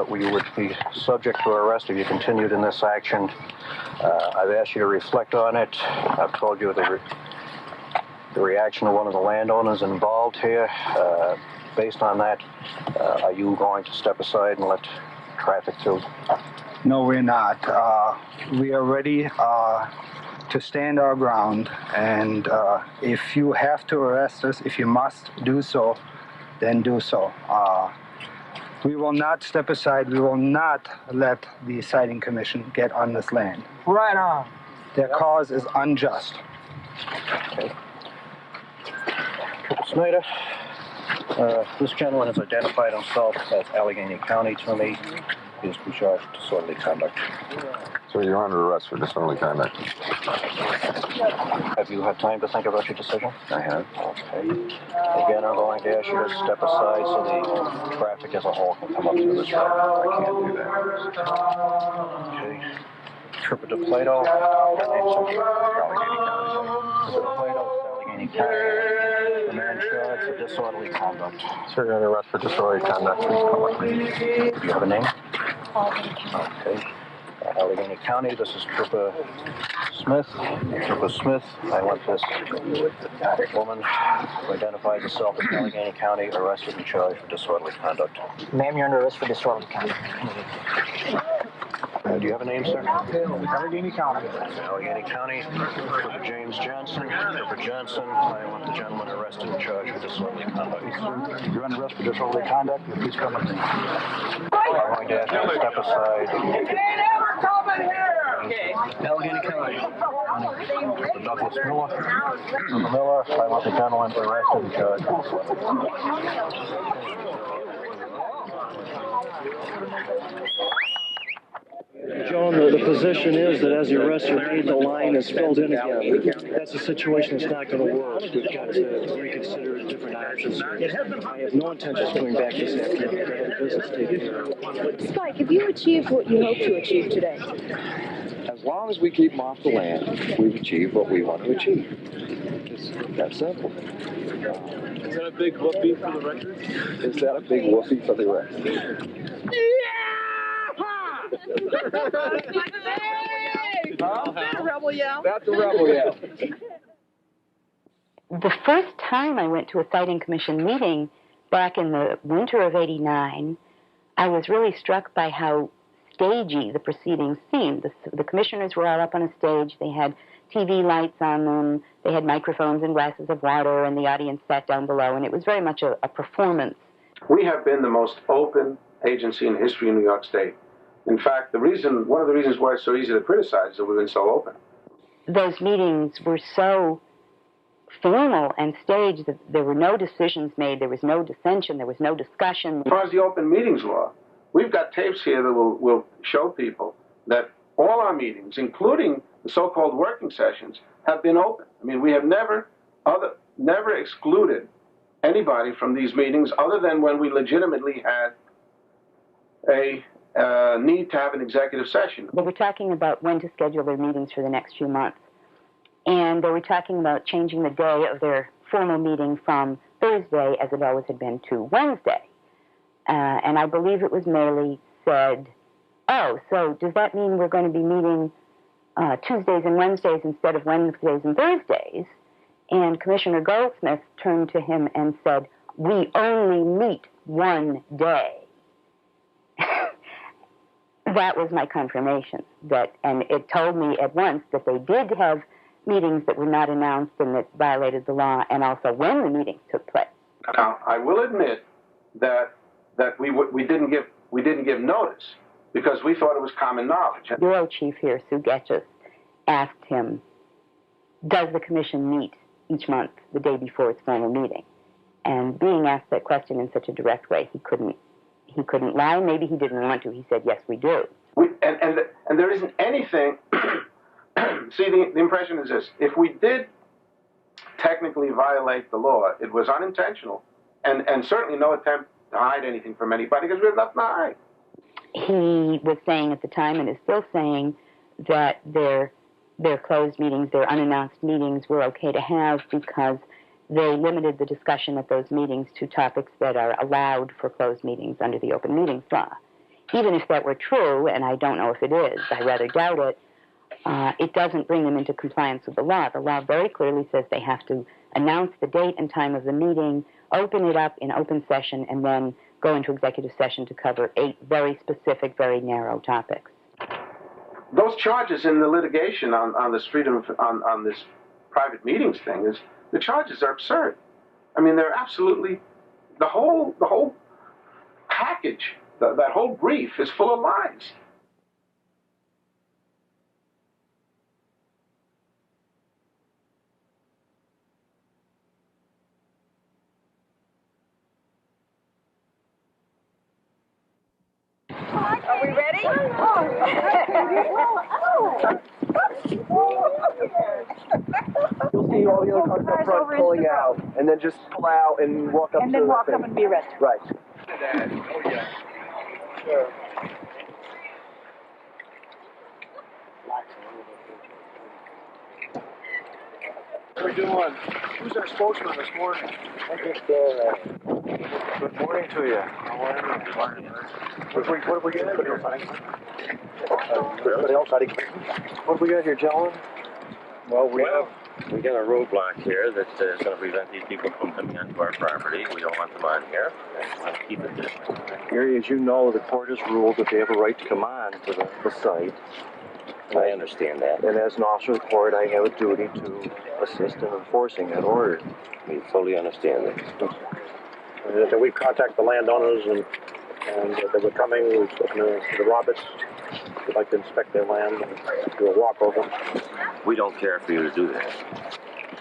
we would be subject to arrest if you continued in this action. I've asked you to reflect on it. I've told you the reaction of one of the landowners involved here. Based on that, are you going to step aside and let traffic through? No, we're not. We are ready to stand our ground, and if you have to arrest us, if you must do so, then do so. We will not step aside. We will not let the siting commission get on this land. Right on. Their cause is unjust. Okay. Snyder, this gentleman has identified himself as Allegany County to me. He is charged with disorderly conduct. So you're under arrest for disorderly conduct. Have you had time to think about your decision? I have. Okay. Again, I'm going to ask you to step aside so the traffic as a whole can come up through this road. I can't do that. Okay. Trooper DePlato. Trooper DePlato, Allegany County. The man charged for disorderly conduct. Sir, you're under arrest for disorderly conduct. Please come with me. Do you have a name? Okay. Allegheny County, this is Trooper Smith. Trooper Smith, I want this woman who identifies herself as Allegheny County arrested and charged for disorderly conduct. Ma'am, you're under arrest for disorderly conduct. Do you have a name, sir? Allegheny County. Allegheny County, Trooper James Johnson. Trooper Johnson, I want the gentleman arrested and charged for disorderly conduct. You're under arrest for disorderly conduct. Please come with me. I'm going to ask you to step aside. Okay. Allegany County. Trooper Douglas Miller. Trooper Miller, I want the gentleman arrested and charged for disorderly conduct. Joan, the position is that as the arrests are made, the line is filled in again. That's a situation that's not going to work. We've got to reconsider different options here. I have no intention of going back this afternoon. I've got other business to take care of. Spike, have you achieved what you hope to achieve today? As long as we keep them off the land, we've achieved what we want to achieve. It's that simple. Is that a big whoopee for the record? Is that a big whoopee for the record? That's a rebel yell. That's a rebel yell. The first time I went to a siting commission meeting back in the winter of '89, I was really struck by how stagey the proceedings seemed. The commissioners were all up on a stage. They had TV lights on them. They had microphones and glasses of water, and the audience sat down below, and it was very much a performance. We have been the most open agency in the history of New York State. In fact, one of the reasons why it's so easy to criticize is that we've been so open. Those meetings were so formal and staged that there were no decisions made, there was no dissension, there was no discussion. As far as the open meetings law, we've got tapes here that will show people that all our meetings, including the so-called working sessions, have been open. I mean, we have never excluded anybody from these meetings other than when we legitimately had a need to have an executive session. They were talking about when to schedule their meetings for the next few months. And they were talking about changing the day of their formal meeting from Thursday, as it always had been, to Wednesday. And I believe it was Maley said, oh, so does that mean we're going to be meeting Tuesdays and Wednesdays instead of Wednesdays and Thursdays? And Commissioner Goldsmith turned to him and said, we only meet one day. That was my confirmation, and it told me at once that they did have meetings that were not announced and that violated the law, and also when the meetings took place. Now, I will admit that we didn't give notice because we thought it was common knowledge. The bureau chief here, Sue Getches, asked him, does the commission meet each month the day before its formal meeting? And being asked that question in such a direct way, he couldn't lie. Maybe he didn't want to. He said, yes, we do. And there isn't anything. See, the impression is this: if we did technically violate the law, it was unintentional, and certainly no attempt to hide anything from anybody, because we have nothing to hide. He was saying at the time, and is still saying, that their closed meetings, their unannounced meetings, were okay to have because they limited the discussion at those meetings to topics that are allowed for closed meetings under the open meetings law. Even if that were true, and I don't know if it is, I rather doubt it, it doesn't bring them into compliance with the law. The law very clearly says they have to announce the date and time of the meeting, open it up in open session, and then go into executive session to cover 8 very specific, very narrow topics. Those charges in the litigation on this freedom on this private meetings thing is the charges are absurd. I mean, they're absolutely the whole package. That whole brief is full of lies. Are we ready? You'll see all the other cars up front pulling out, and then just pull out and walk up And to then the walk thing. up and be arrested. Right. Oh, yeah. Sure. How are we doing? Who's our spokesman this morning? Good morning to you. How are you? What have we got here? What have we got here, gentlemen? Well, we got a roadblock here that is going to prevent these people from coming onto our property. We don't want them on here. We want to keep it this way. Gary, as you know, the court has ruled that they have a right to come on to the site. I understand that. And as an officer of the court, I have a duty to assist in enforcing that order. We fully understand that. That we contact the landowners and that we're coming, we've spoken to the Roberts. We'd like to inspect their land and do a walkover. We don't care for you to do that.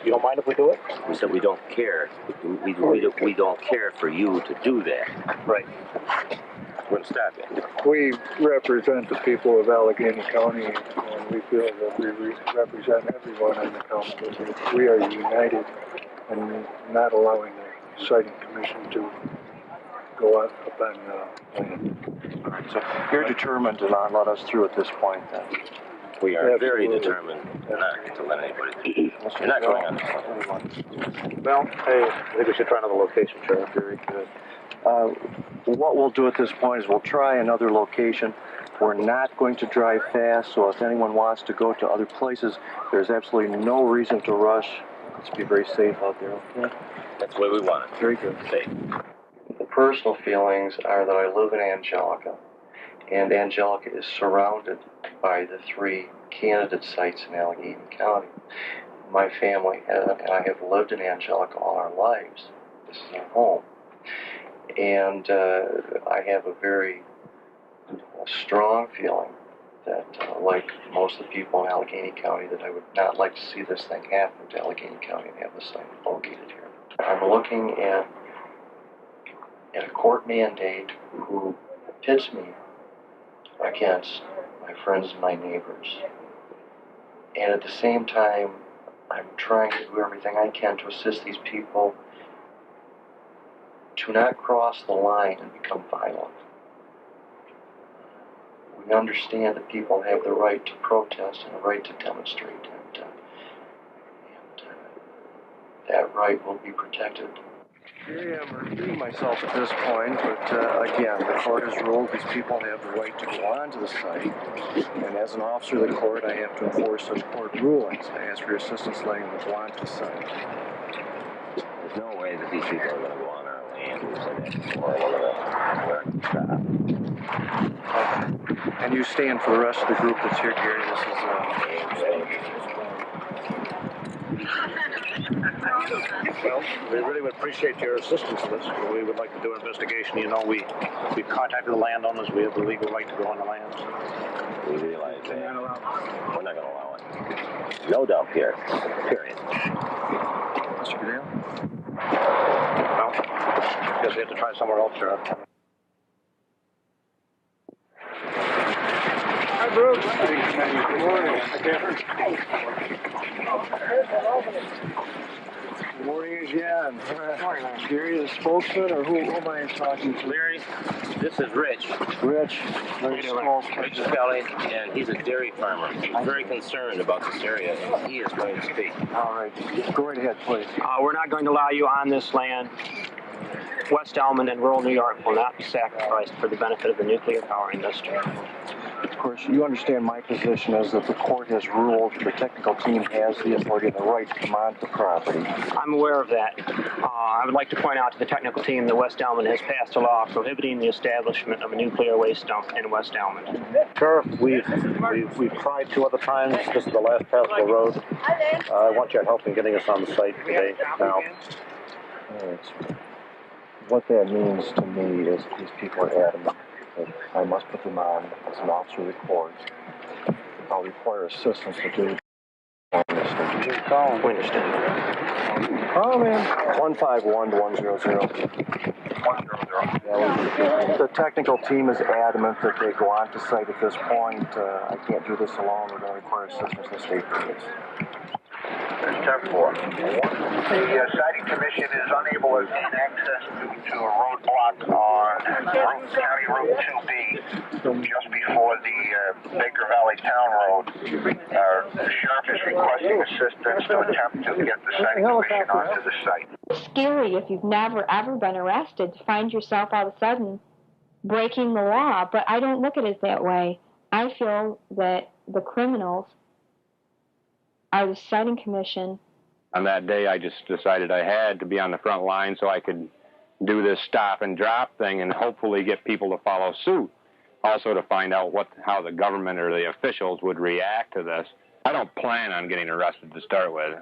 You don't mind if we do it? We said we don't care. We don't care for you to do that. Right. We're going to stop you. We represent the people of Allegheny County, and we feel that we represent everyone in the county. We are united in not allowing the siting commission to go up on land. All right, so you're determined to not let us through at this point, then? We are very determined not to let anybody through. You're not going on this. Well, hey, I think we should try another location, Sheriff. Very good. What we'll do at this point is we'll try another location. We're not going to drive fast, so if anyone wants to go to other places, there's absolutely no reason to rush. Let's be very safe out there, okay? That's the way we want it. Very good. Safe. The personal feelings are that I live in Angelica, and Angelica is surrounded by the 3 candidate sites in Allegheny County. My family and I have lived in Angelica all our lives. This is our home. And I have a very strong feeling that, like most of the people in Allegheny County, that I would not like to see this thing happen to Allegheny County and have the site located here. I'm looking at a court mandate who pits me against my friends and my neighbors. And at the same time, I'm trying to do everything I can to assist these people to not cross the line and become violent. We understand that people have the right to protest and the right to demonstrate, and that right will be protected. Here I am repeating myself at this point, but again, the court has ruled these people have the right to go onto the site, and as an officer of the court, I have to enforce such court rulings. I ask for your assistance letting them go onto the site. There's no way that these people are going to go on our land. We've said that before. We're going to stop. Okay. And you stand for the rest of the group that's here, Gary. This is Well, we really would appreciate your assistance in this. We would like to do an investigation. You know, we've contacted the landowners. We have the legal right to go on the land. We realize that. We're not going to allow it. No dump here. Period. Mr. Goodale? Well, now. Guess we have to try somewhere else, Sheriff. Hi, Bruce. Good morning. Good morning again. Gary, the spokesman, or who am I talking to? Larry, this is Rich. Rich. Rich Scully, and he's a dairy farmer. He's very concerned about this area, and he is going to speak. All right. Go right ahead, please. We're not going to allow you on this land. West Elmont and rural New York will not be sacrificed for the benefit of the nuclear power industry. Of course, you understand my position is that the court has ruled the technical team has the authority and the right to come onto the property. I'm aware of that. I would like to point out to the technical team that West Elmont has passed a law prohibiting the establishment of a nuclear waste dump in West Elmont. Sheriff, we've tried 2 other times. This is the last passable road. I want your help in getting us on the site today. Now. What that means to me is these people are adamant that I must put them on as an officer of the court. I'll require assistance to do We understand. Oh, man. 151-100. The technical team is adamant that they go on to site at this point. I can't do this alone. We're going to require assistance from the state police. Step 4. The siting commission is unable to gain access to a roadblock on County Route 2B just before the Baker Valley Town Road. The sheriff is requesting assistance to attempt to get the siting commission onto the site. It's scary if you've never ever been arrested to find yourself all of a sudden breaking the law, but I don't look at it that way. I feel that the criminals are the siting commission. On that day, I just decided I had to be on the front line so I could do this stop and drop thing and hopefully get people to follow suit. Also to find out how the government or the officials would react to this. I don't plan on getting arrested to start with.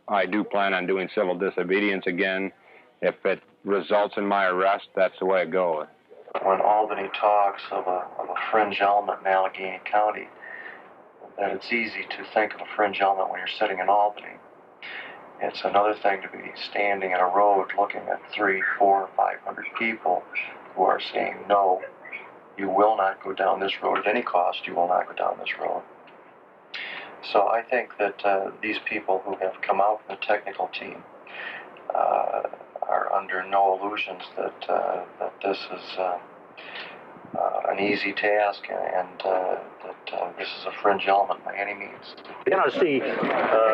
I do plan on doing civil disobedience again. If it results in my arrest, that's the way it goes. When Albany talks of a fringe element in Allegheny County, that it's easy to think of a fringe element when you're sitting in Albany. It's another thing to be standing in a road looking at 300, 400, 500 people who are saying, no, you will not go down this road at any cost, you will not go down this road. So I think that these people who have come out from the technical team are under no illusions that this is an easy task and that this is a fringe element by any means. The NRC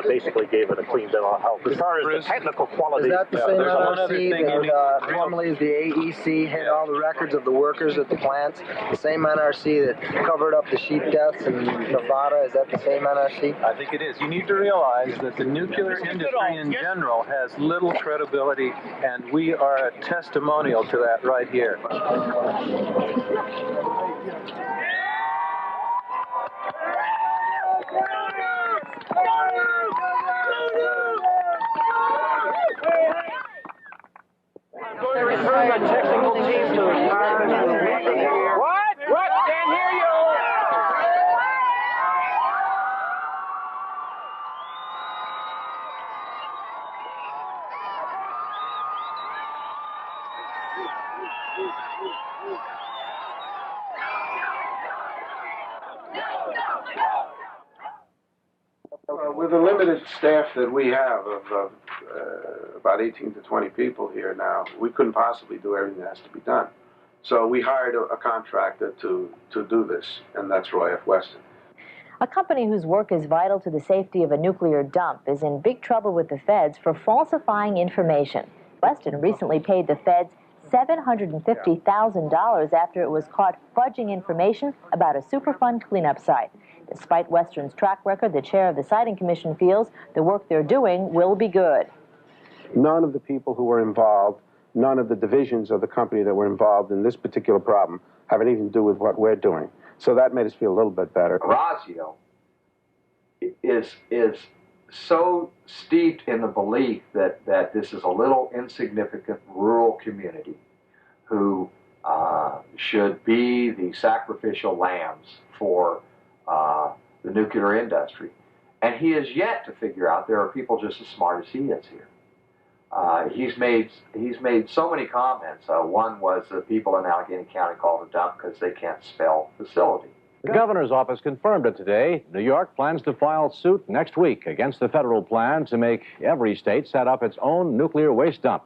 basically gave it a clean bill of health. As far as the technical quality... Is that the same NRC that formerly the AEC had all the records of the workers at the plants? The same NRC that covered up the sheep deaths in Nevada? Is that the same NRC? I think it is. You need to realize that the nuclear industry in general has little credibility, and we are a testimonial to that right here. Refer the technical team to the What? Can't hear you! With the limited staff that we have of about 18 to 20 people here now, we couldn't possibly do everything that has to be done. So we hired a contractor to do this, and that's Roy F. Weston. A company whose work is vital to the safety of a nuclear dump is in big trouble with the feds for falsifying information. Weston recently paid the feds $750,000 after it was caught fudging information about a Superfund cleanup site. Despite Weston's track record, the chair of the Siting Commission feels the work they're doing will be good. None of the people who were involved, none of the divisions of the company that were involved in this particular problem have anything to do with what we're doing. So that made us feel a little bit better. Orazio is so steeped in the belief that this is a little insignificant rural community who should be the sacrificial lambs for the nuclear industry. And he has yet to figure out there are people just as smart as he is here. He's made so many comments. One was the people in Allegheny County called a dump because they can't spell facility. The governor's office confirmed it today. New York plans to file suit next week against the federal plan to make every state set up its own nuclear waste dump.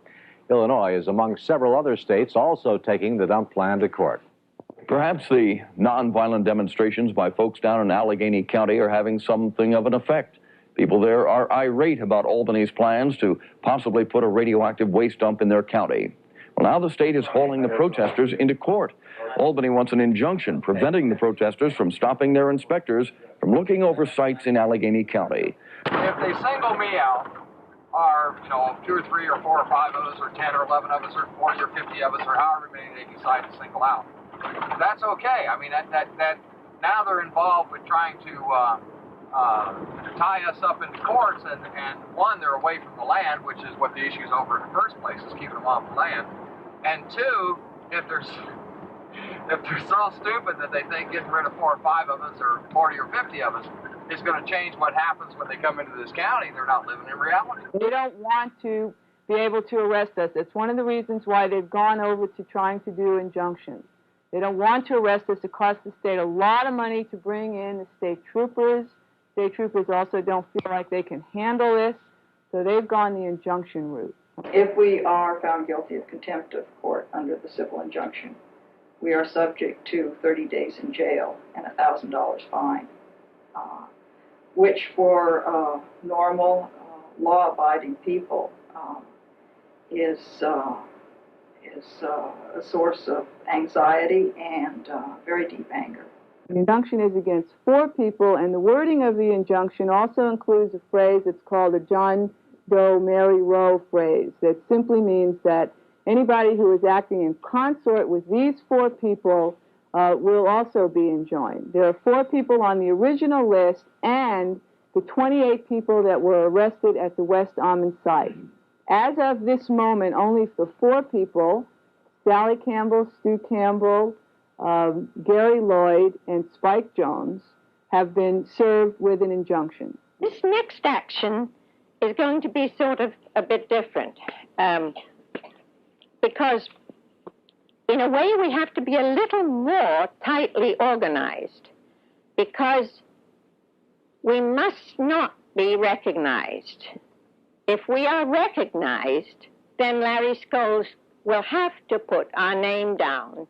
Illinois is among several other states also taking the dump plan to court. Perhaps the nonviolent demonstrations by folks down in Allegheny County are having something of an effect. People there are irate about Albany's plans to possibly put a radioactive waste dump in their county. Well, now the state is hauling the protesters into court. Albany wants an injunction preventing the protesters from stopping their inspectors from looking over sites in Allegheny County. If they single me out, or 2 or 3 or 4 or 5 of us, or 10 or 11 of us, or 40 or 50 of us, or however many they decide to single out, that's okay. I mean, that now they're involved with trying to tie us up into courts, and one, they're away from the land, which is what the issue's over in the first place, is keeping them off the land. And two, if they're so stupid that they think getting rid of 4 or 5 of us, or 40 or 50 of us, is going to change what happens when they come into this county, they're not living in reality. They don't want to be able to arrest us. It's one of the reasons why they've gone over to trying to do injunctions. They don't want to arrest us. It costs the state a lot of money to bring in the state troopers. State troopers also don't feel like they can handle this, so they've gone the injunction route. If we are found guilty of contempt of court under the civil injunction, we are subject to 30 days in jail and a $1,000 fine, which for normal, law-abiding people is a source of anxiety and very deep anger. The injunction is against 4 people, and the wording of the injunction also includes a phrase that's called a John Doe, Mary Roe phrase that simply means that anybody who is acting in consort with these 4 people will also be enjoined. There are 4 people on the original list and the 28 people that were arrested at the West Almond site. As of this moment, only for 4 people, Sally Campbell, Stu Campbell, Gary Lloyd, and Spike Jones, have been served with an injunction. This next action is going to be sort of a bit different because in a way we have to be a little more tightly organized because we must not be recognized. If we are recognized, then Larry Scholes will have to put our name down,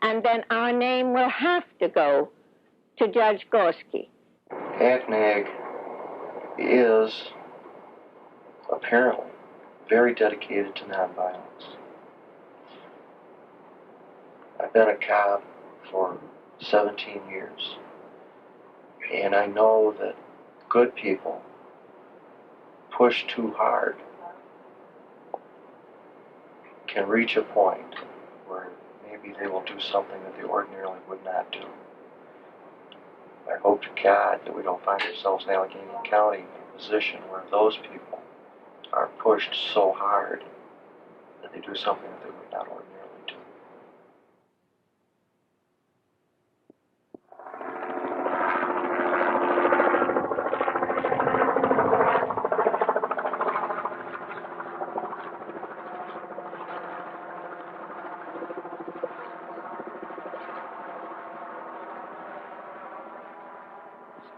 and then our name will have to go to Judge Gorski. ACNAG is apparently very dedicated to nonviolence. I've been a cop for 17 years, and I know that good people push too hard can reach a point where maybe they will do something that they ordinarily would not do. I hope to God that we don't find ourselves in Allegheny County in a position where those people are pushed so hard that they do something that they would not ordinarily do.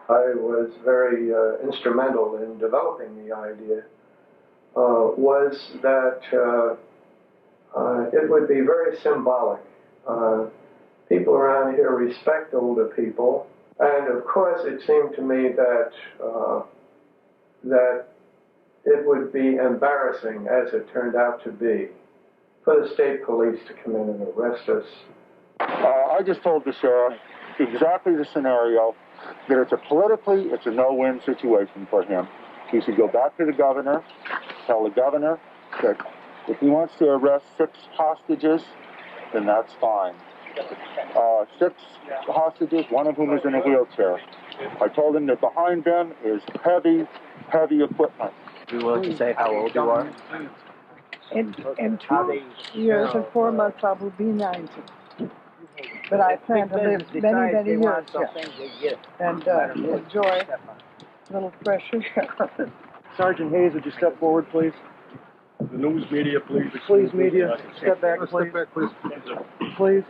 I was very instrumental in developing the idea, was that it would be very symbolic. People around here respect older people, and of course it seemed to me that that it would be embarrassing, as it turned out to be, for the state police to come in and arrest us. I just told the sheriff exactly the scenario, that it's a no-win situation for him. He should go back to the governor, tell the governor that if he wants to arrest 6 hostages, then that's fine. 6 hostages, one of whom is in a wheelchair. I told him that behind them is heavy, heavy equipment. Are you willing to say how old you are? In 2 years and 4 months I will be 90. But I plan to live many, many years here and enjoy a little fresh air. Sergeant Hayes, would you step forward, please? The news media, please. Please, media, step back, please. Step back, please. Please.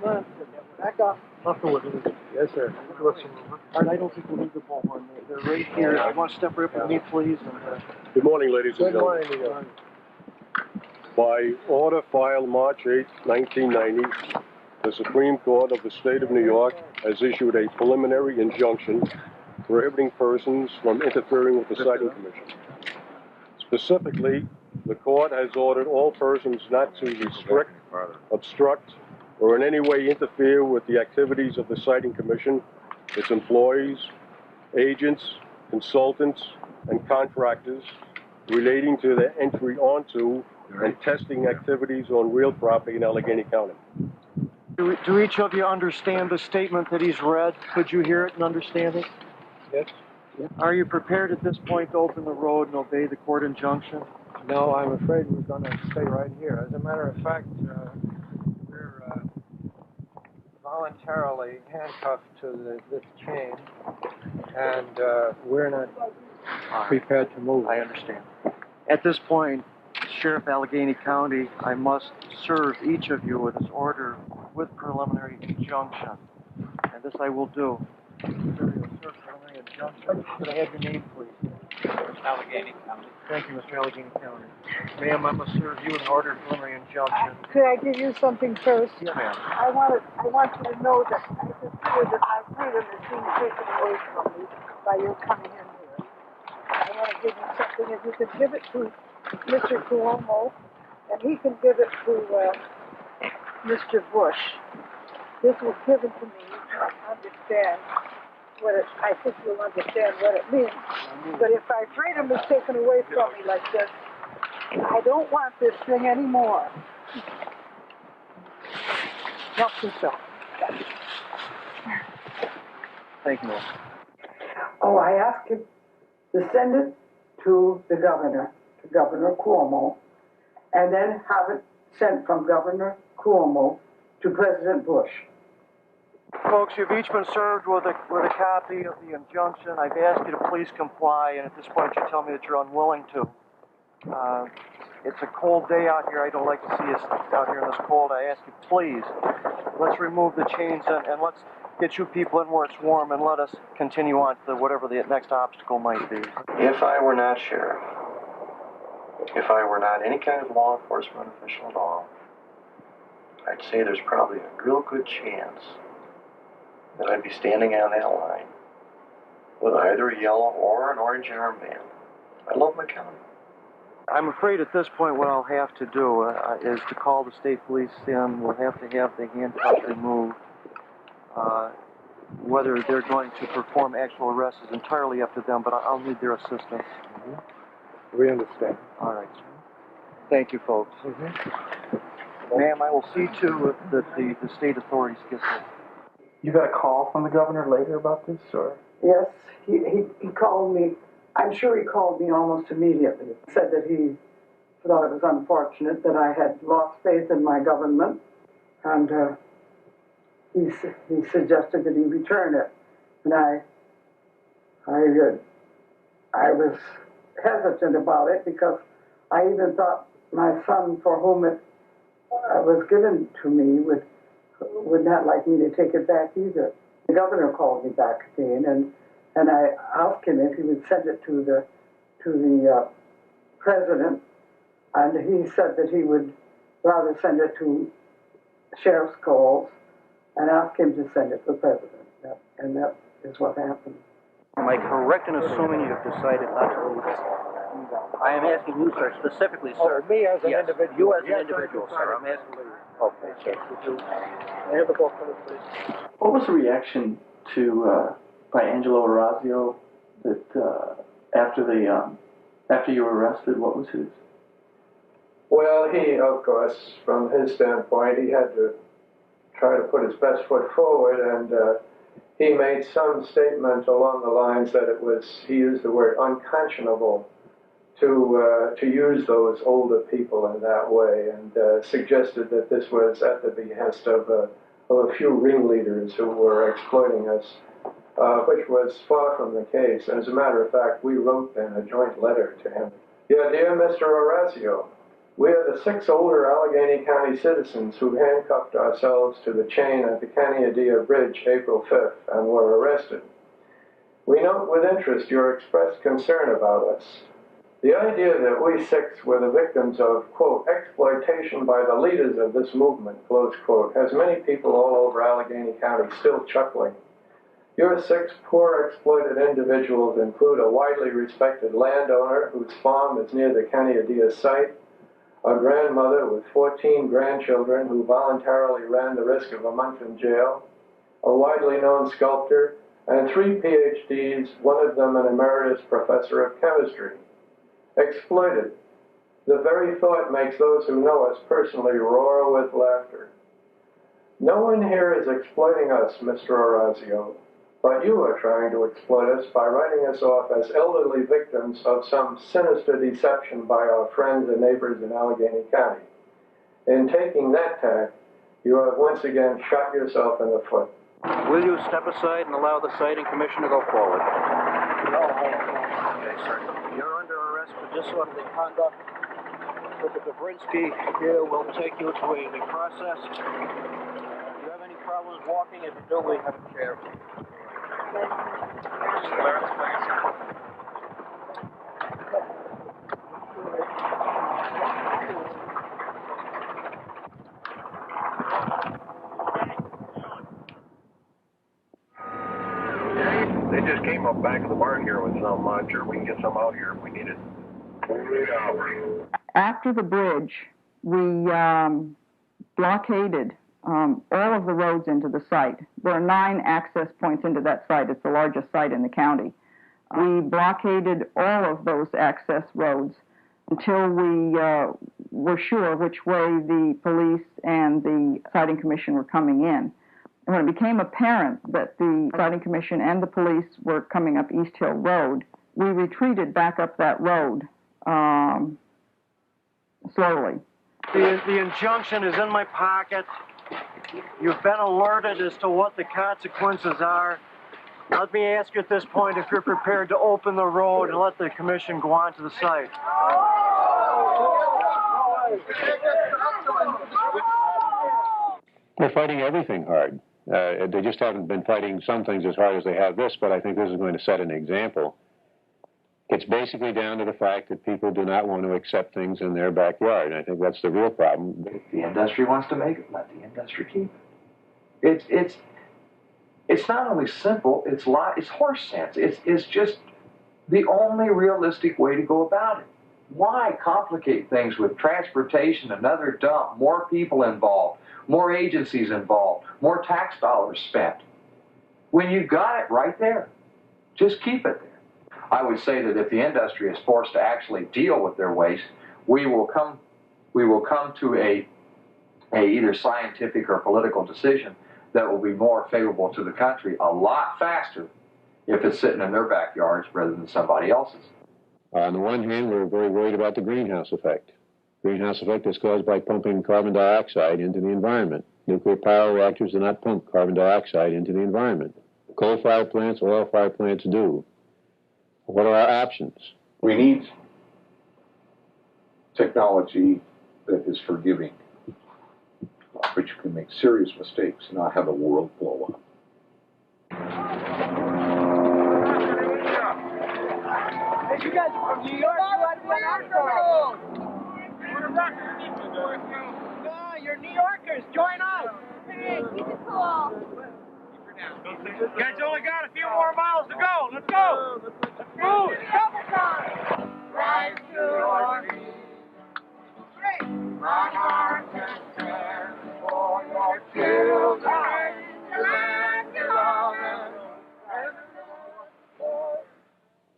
Come on, back up. Yes, sir. All right, I don't think we'll need the bullhorn. They're right here. I want to step right up with me, please. Good morning, ladies and Good gentlemen. morning. By order filed March 8, 1990, the Supreme Court of the State of New York has issued a preliminary injunction prohibiting persons from interfering with the Siting Commission. Specifically, the court has ordered all persons not to restrict, obstruct, or in any way interfere with the activities of the Siting Commission, its employees, agents, consultants, and contractors relating to the entry onto and testing activities on real property in Allegheny County. Do each of you understand the statement that he's read? Could you hear it and understand it? Yes. Are you prepared at this point to open the road and obey the court injunction? No, I'm afraid we're going to stay right here. As a matter of fact, we're voluntarily handcuffed to this chain, and we're not prepared to move. I understand. At this point, Sheriff Allegheny County, I must serve each of you with this order with preliminary injunction, and this I will do. Preliminary injunction. Could I have your name, please? Allegheny County. Thank you, Mr. Allegheny County. Ma'am, I must serve you with an order of preliminary injunction. Could I give you something first? Yes, ma'am. I want you to know that I consider that my freedom is being taken away from me by your coming in here. I want to give you something. If you could give it to Mr. Cuomo, and he can give it to Mr. Bush. This was given to me to understand what it, I think you'll understand what it means. But if my freedom is taken away from me like this, I don't want this thing anymore. Help yourself. Thank you, ma'am. Oh, I asked him to send it to the governor, to Governor Cuomo, and then have it sent from Governor Cuomo to President Bush. Folks, you've each been served with a copy of the injunction. I've asked you to please comply, and at this point you tell me that you're unwilling to. It's a cold day out here. I don't like to see us out here in this cold. I ask you, please, let's remove the chains and let's get you people in where it's warm and let us continue on to whatever the next obstacle might be. If I were not sheriff, if I were not any kind of law enforcement official at all, I'd say there's probably a real good chance that I'd be standing on that line with either a yellow or an orange armband. I love my county. I'm afraid at this point what I'll have to do is to call the state police in. We'll have to have the handcuffs removed. Whether they're going to perform actual arrests is entirely up to them, but I'll need their assistance. Mm-hmm. We understand. All right. Thank you, folks. Ma'am, I will see to it that the state authorities get this. You got a call from the governor later about this, or? Yes, he called me. I'm sure he called me almost immediately. Said that he thought it was unfortunate that I had lost faith in my government, and he suggested that he return it. And I was hesitant about it because I even thought my son, for whom it was given to me, would not like me to take it back either. The governor called me back again, and I asked him if he would send it to the president, and he said that he would rather send it to sheriff's calls and ask him to send it to the president. And that is what happened. Am I correct in assuming you have decided not to release this? I am asking you, sir, specifically, sir. Oh, me as an individual. You as an individual, sir. I'm asking you. Okay, sir. I have the book, please. What was the reaction to by Angelo Orazio that after you were arrested? What was his? Well, he, of course, from his standpoint, he had to try to put his best foot forward, and he made some statement along the lines that it was, he used the word unconscionable to use those older people in that way, and suggested that this was at the behest of a few ringleaders who were exploiting us, which was far from the case. As a matter of fact, we wrote then a joint letter to him Yeah, dear Mr. Orazio, we are the 6 older Allegheny County citizens who handcuffed ourselves to the chain at the Cañadilla Bridge April 5th and were arrested. We note with interest your expressed concern about us. The idea that we 6 were the victims of, quote, exploitation by the leaders of this movement, close quote, has many people all over Allegheny County still chuckling. Your 6 poor exploited individuals include a widely respected landowner whose farm is near the Cañadilla site, a grandmother with 14 grandchildren who voluntarily ran the risk of a month in jail, a widely known sculptor, and 3 PhDs, one of them an emeritus professor of chemistry. Exploited. The very thought makes those who know us personally roar with laughter. No one here is exploiting us, Mr. Orazio, but you are trying to exploit us by writing us off as elderly victims of some sinister deception by our friends and neighbors in Allegheny County. In taking that tack, you have once again shot yourself in the foot. Will you step aside and allow the Siting Commission to go forward? No. Okay, sir. You're under arrest for disorderly conduct. Mr. Dobrinsky here will take you to a process. If you have any problems walking, if you do, we have a chair. They just came up back of the barn here with some sure we can get some out here if we need it. After the bridge, we blockaded all of the roads into the site. There are 9 access points into that site. It's the largest site in the county. We blockaded all of those access roads until we were sure which way the police and the Siting Commission were coming in. And when it became apparent that the Siting Commission and the police were coming up East Hill Road, we retreated back up that road slowly. The injunction is in my pocket. You've been alerted as to what the consequences are. Let me ask you at this point if you're prepared to open the road and let the commission go on to the site. We're fighting everything hard. They just haven't been fighting some things as hard as they have this, but I think this is going to set an example. It's basically down to the fact that people do not want to accept things in their backyard, and I think that's the real problem. If the industry wants to make it, let the industry keep it. It's not only simple, it's horse sense. It's just the only realistic way to go about it. Why complicate things with transportation, another dump, more people involved, more agencies involved, more tax dollars spent? When you've got it right there, just keep it there. I would say that if the industry is forced to actually deal with their waste, we will come to a either scientific or political decision that will be more favorable to the country a lot faster if it's sitting in their backyards rather than somebody else's. On the one hand, we're very worried about the greenhouse effect. Greenhouse effect is caused by pumping carbon dioxide into the environment. Nuclear power reactors do not pump carbon dioxide into the environment. Coal-fired plants, oil-fired plants do. What are our options? We need technology that is forgiving, but you can make serious mistakes and not have the world blow up. Hey, you guys from New York, you want to be on our road? No, you're New Yorkers. Join us. Hey, keep it cool. You guys only got a few more miles to go. Let's go. Let's move. Double time. Right to our knees. My heart can stand for your children. The land belongs.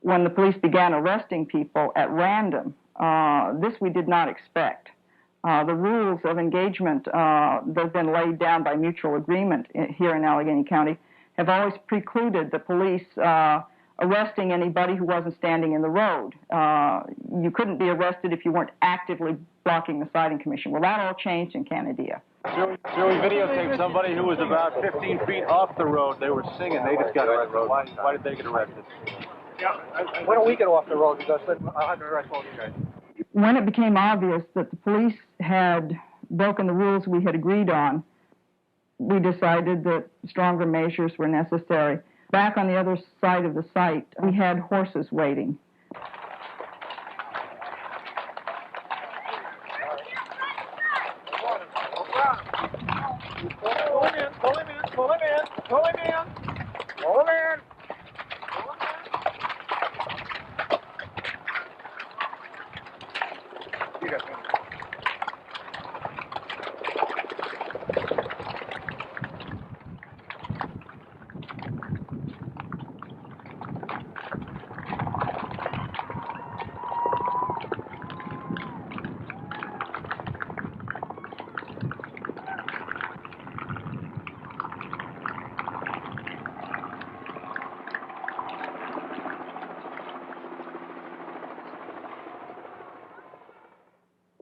When the police began arresting people at random, this we did not expect. The rules of engagement that have been laid down by mutual agreement here in Allegheny County have always precluded the police arresting anybody who wasn't standing in the road. You couldn't be arrested if you weren't actively blocking the Siting Commission. Well, that all changed in Cañadilla. So we videotaped somebody who was about 15 feet off the road. They were singing. They just got arrested. Why did they get arrested? Why don't we get off the road, because I'll have the rest of you guys. When it became obvious that the police had broken the rules we had agreed on, we decided that stronger measures were necessary. Back on the other side of the site, we had horses waiting.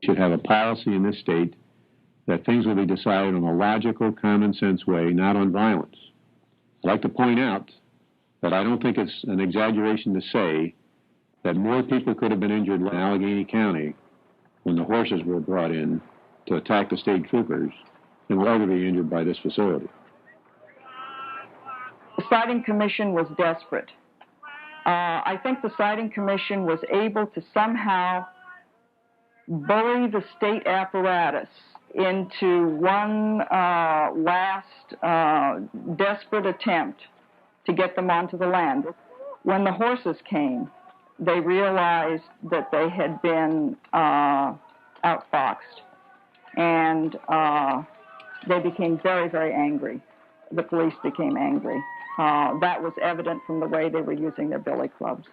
Should have a policy in this state that things will be decided in a logical, common sense way, not on violence. I'd like to point out that I don't think it's an exaggeration to say that more people could have been injured in Allegheny County when the horses were brought in to attack the state troopers than will ever be injured by this facility. The Siting Commission was desperate. I think the Siting Commission was able to somehow bully the state apparatus into one last desperate attempt to get them onto the land. When the horses came, they realized that they had been outfoxed, and they became very, very angry. The police became angry. That was evident from the way they were using their billy clubs.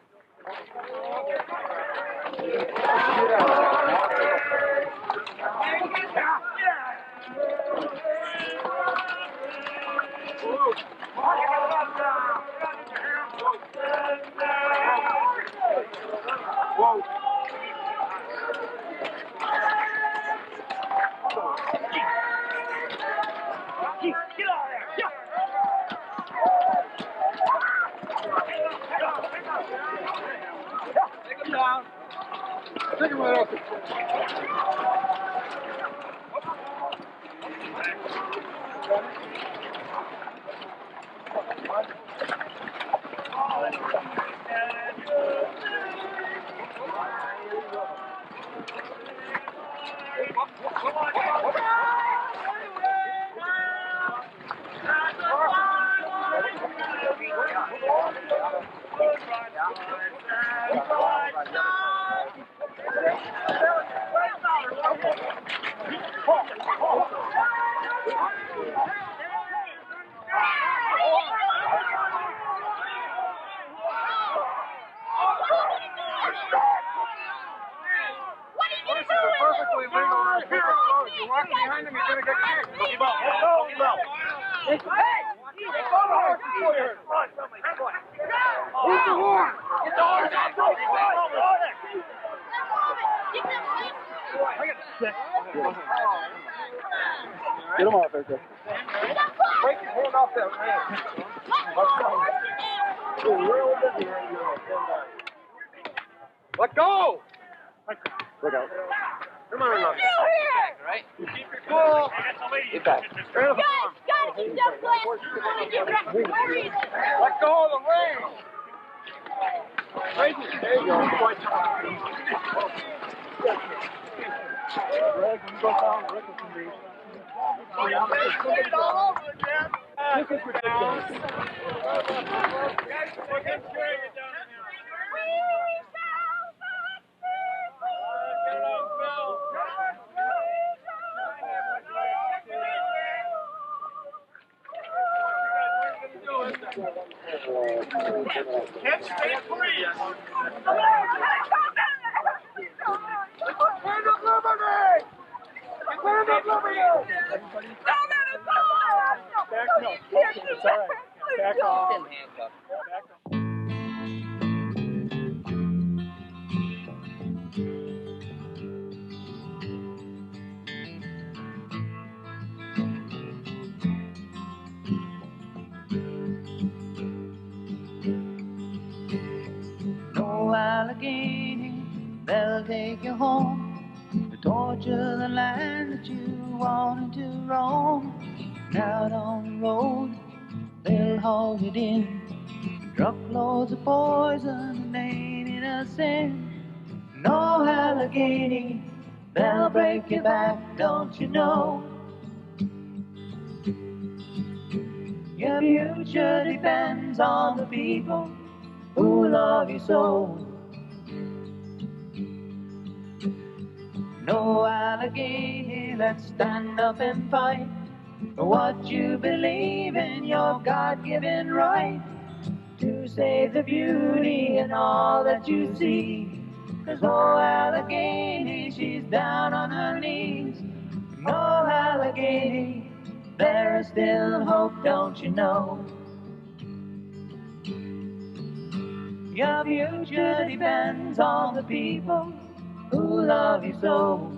Get him off right there. Break his hand off that man. Let go! Look out. Come on, look. Right? Keep your cool. Get back. Guys, gotta keep that flat. Let go of the reins. Right there you go. Greg, when you go down, Rick will be. It's all over again. This is ridiculous. Can't stay free. Stand up, liberty! Stand up, liberty! Don't let us go! Back no. It's all right. Back off. Back off. they'll take you home to torture the land that you wanted to roam. And out on the road, they'll haul it in. Truckloads of poison and ain't innocent. No Allegheny, they'll break your back, don't you know? Your future depends on the people who love you so. No Allegheny, let's stand up and fight for what you believe in, your God-given right to save the beauty in all that you see. 'Cause no Allegheny, she's down on her knees. No Allegheny, there is still hope, don't you know? Your future depends on the people who love you so.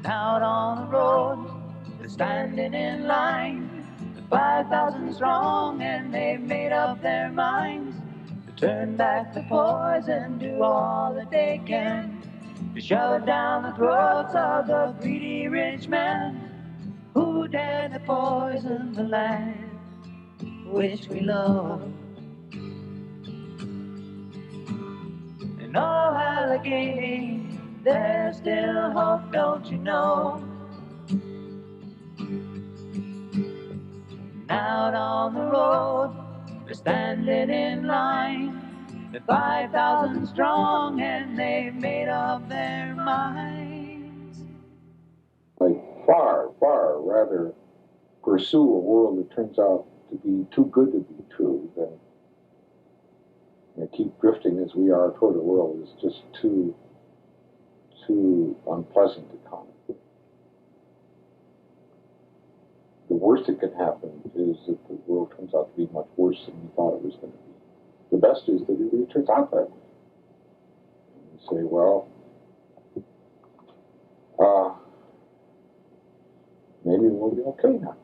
Out on the road, they're standing in line, 5,000 strong, and they've made up their minds to turn back the poison, do all that they can to shove down the throats of the greedy rich man who dare to poison the land which we love. And oh, Allegheny, there's still hope, don't you know? Out on the road, they're standing in line, they're 5,000 strong, and they've made up their minds. I'd far rather pursue a world that turns out to be too good to be true than keep drifting as we are toward a world that's just too unpleasant to contemplate. The worst that can happen is that the world turns out to be much worse than we thought it was going to be. The best is that it really turns out that way. And you say, well, maybe we'll be okay now.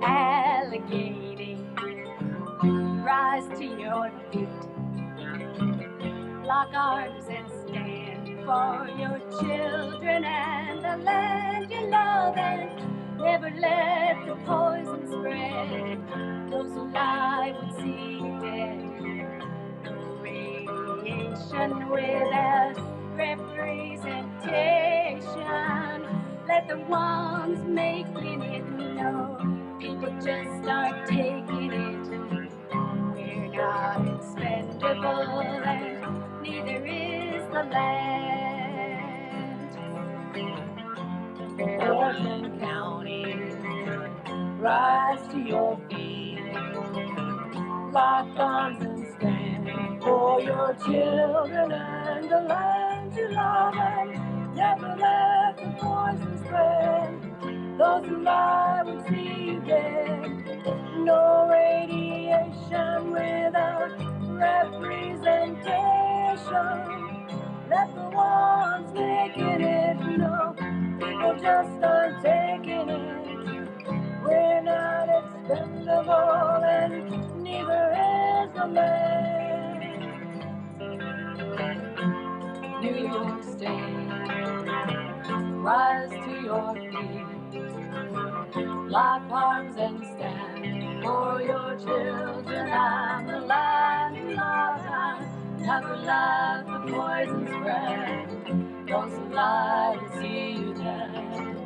Allegany, rise to your feet. Lock arms and stand for your children and the land you love, and never let the poison spread. Those who lie would see you dead. No radiation without representation. Let the ones making it know people just aren't taking it. We're not expendable, and neither is the land. Portland County, rise to your feet. Lock arms and stand for your children and the land you love, and never let the poison spread. Those who lie will see you dead. No radiation without representation. Let the ones making it know people just aren't taking it. We're not expendable, and neither is the land. New York State, rise to your feet. Lock arms and stand for your children and the land you love, and never let the poison spread. Those who lie to see you dead.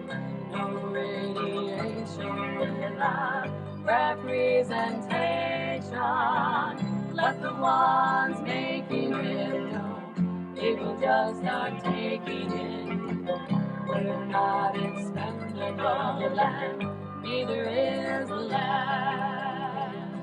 No radiation without representation. Let the ones making it know people just aren't taking it. We're not expendable, and neither is the land.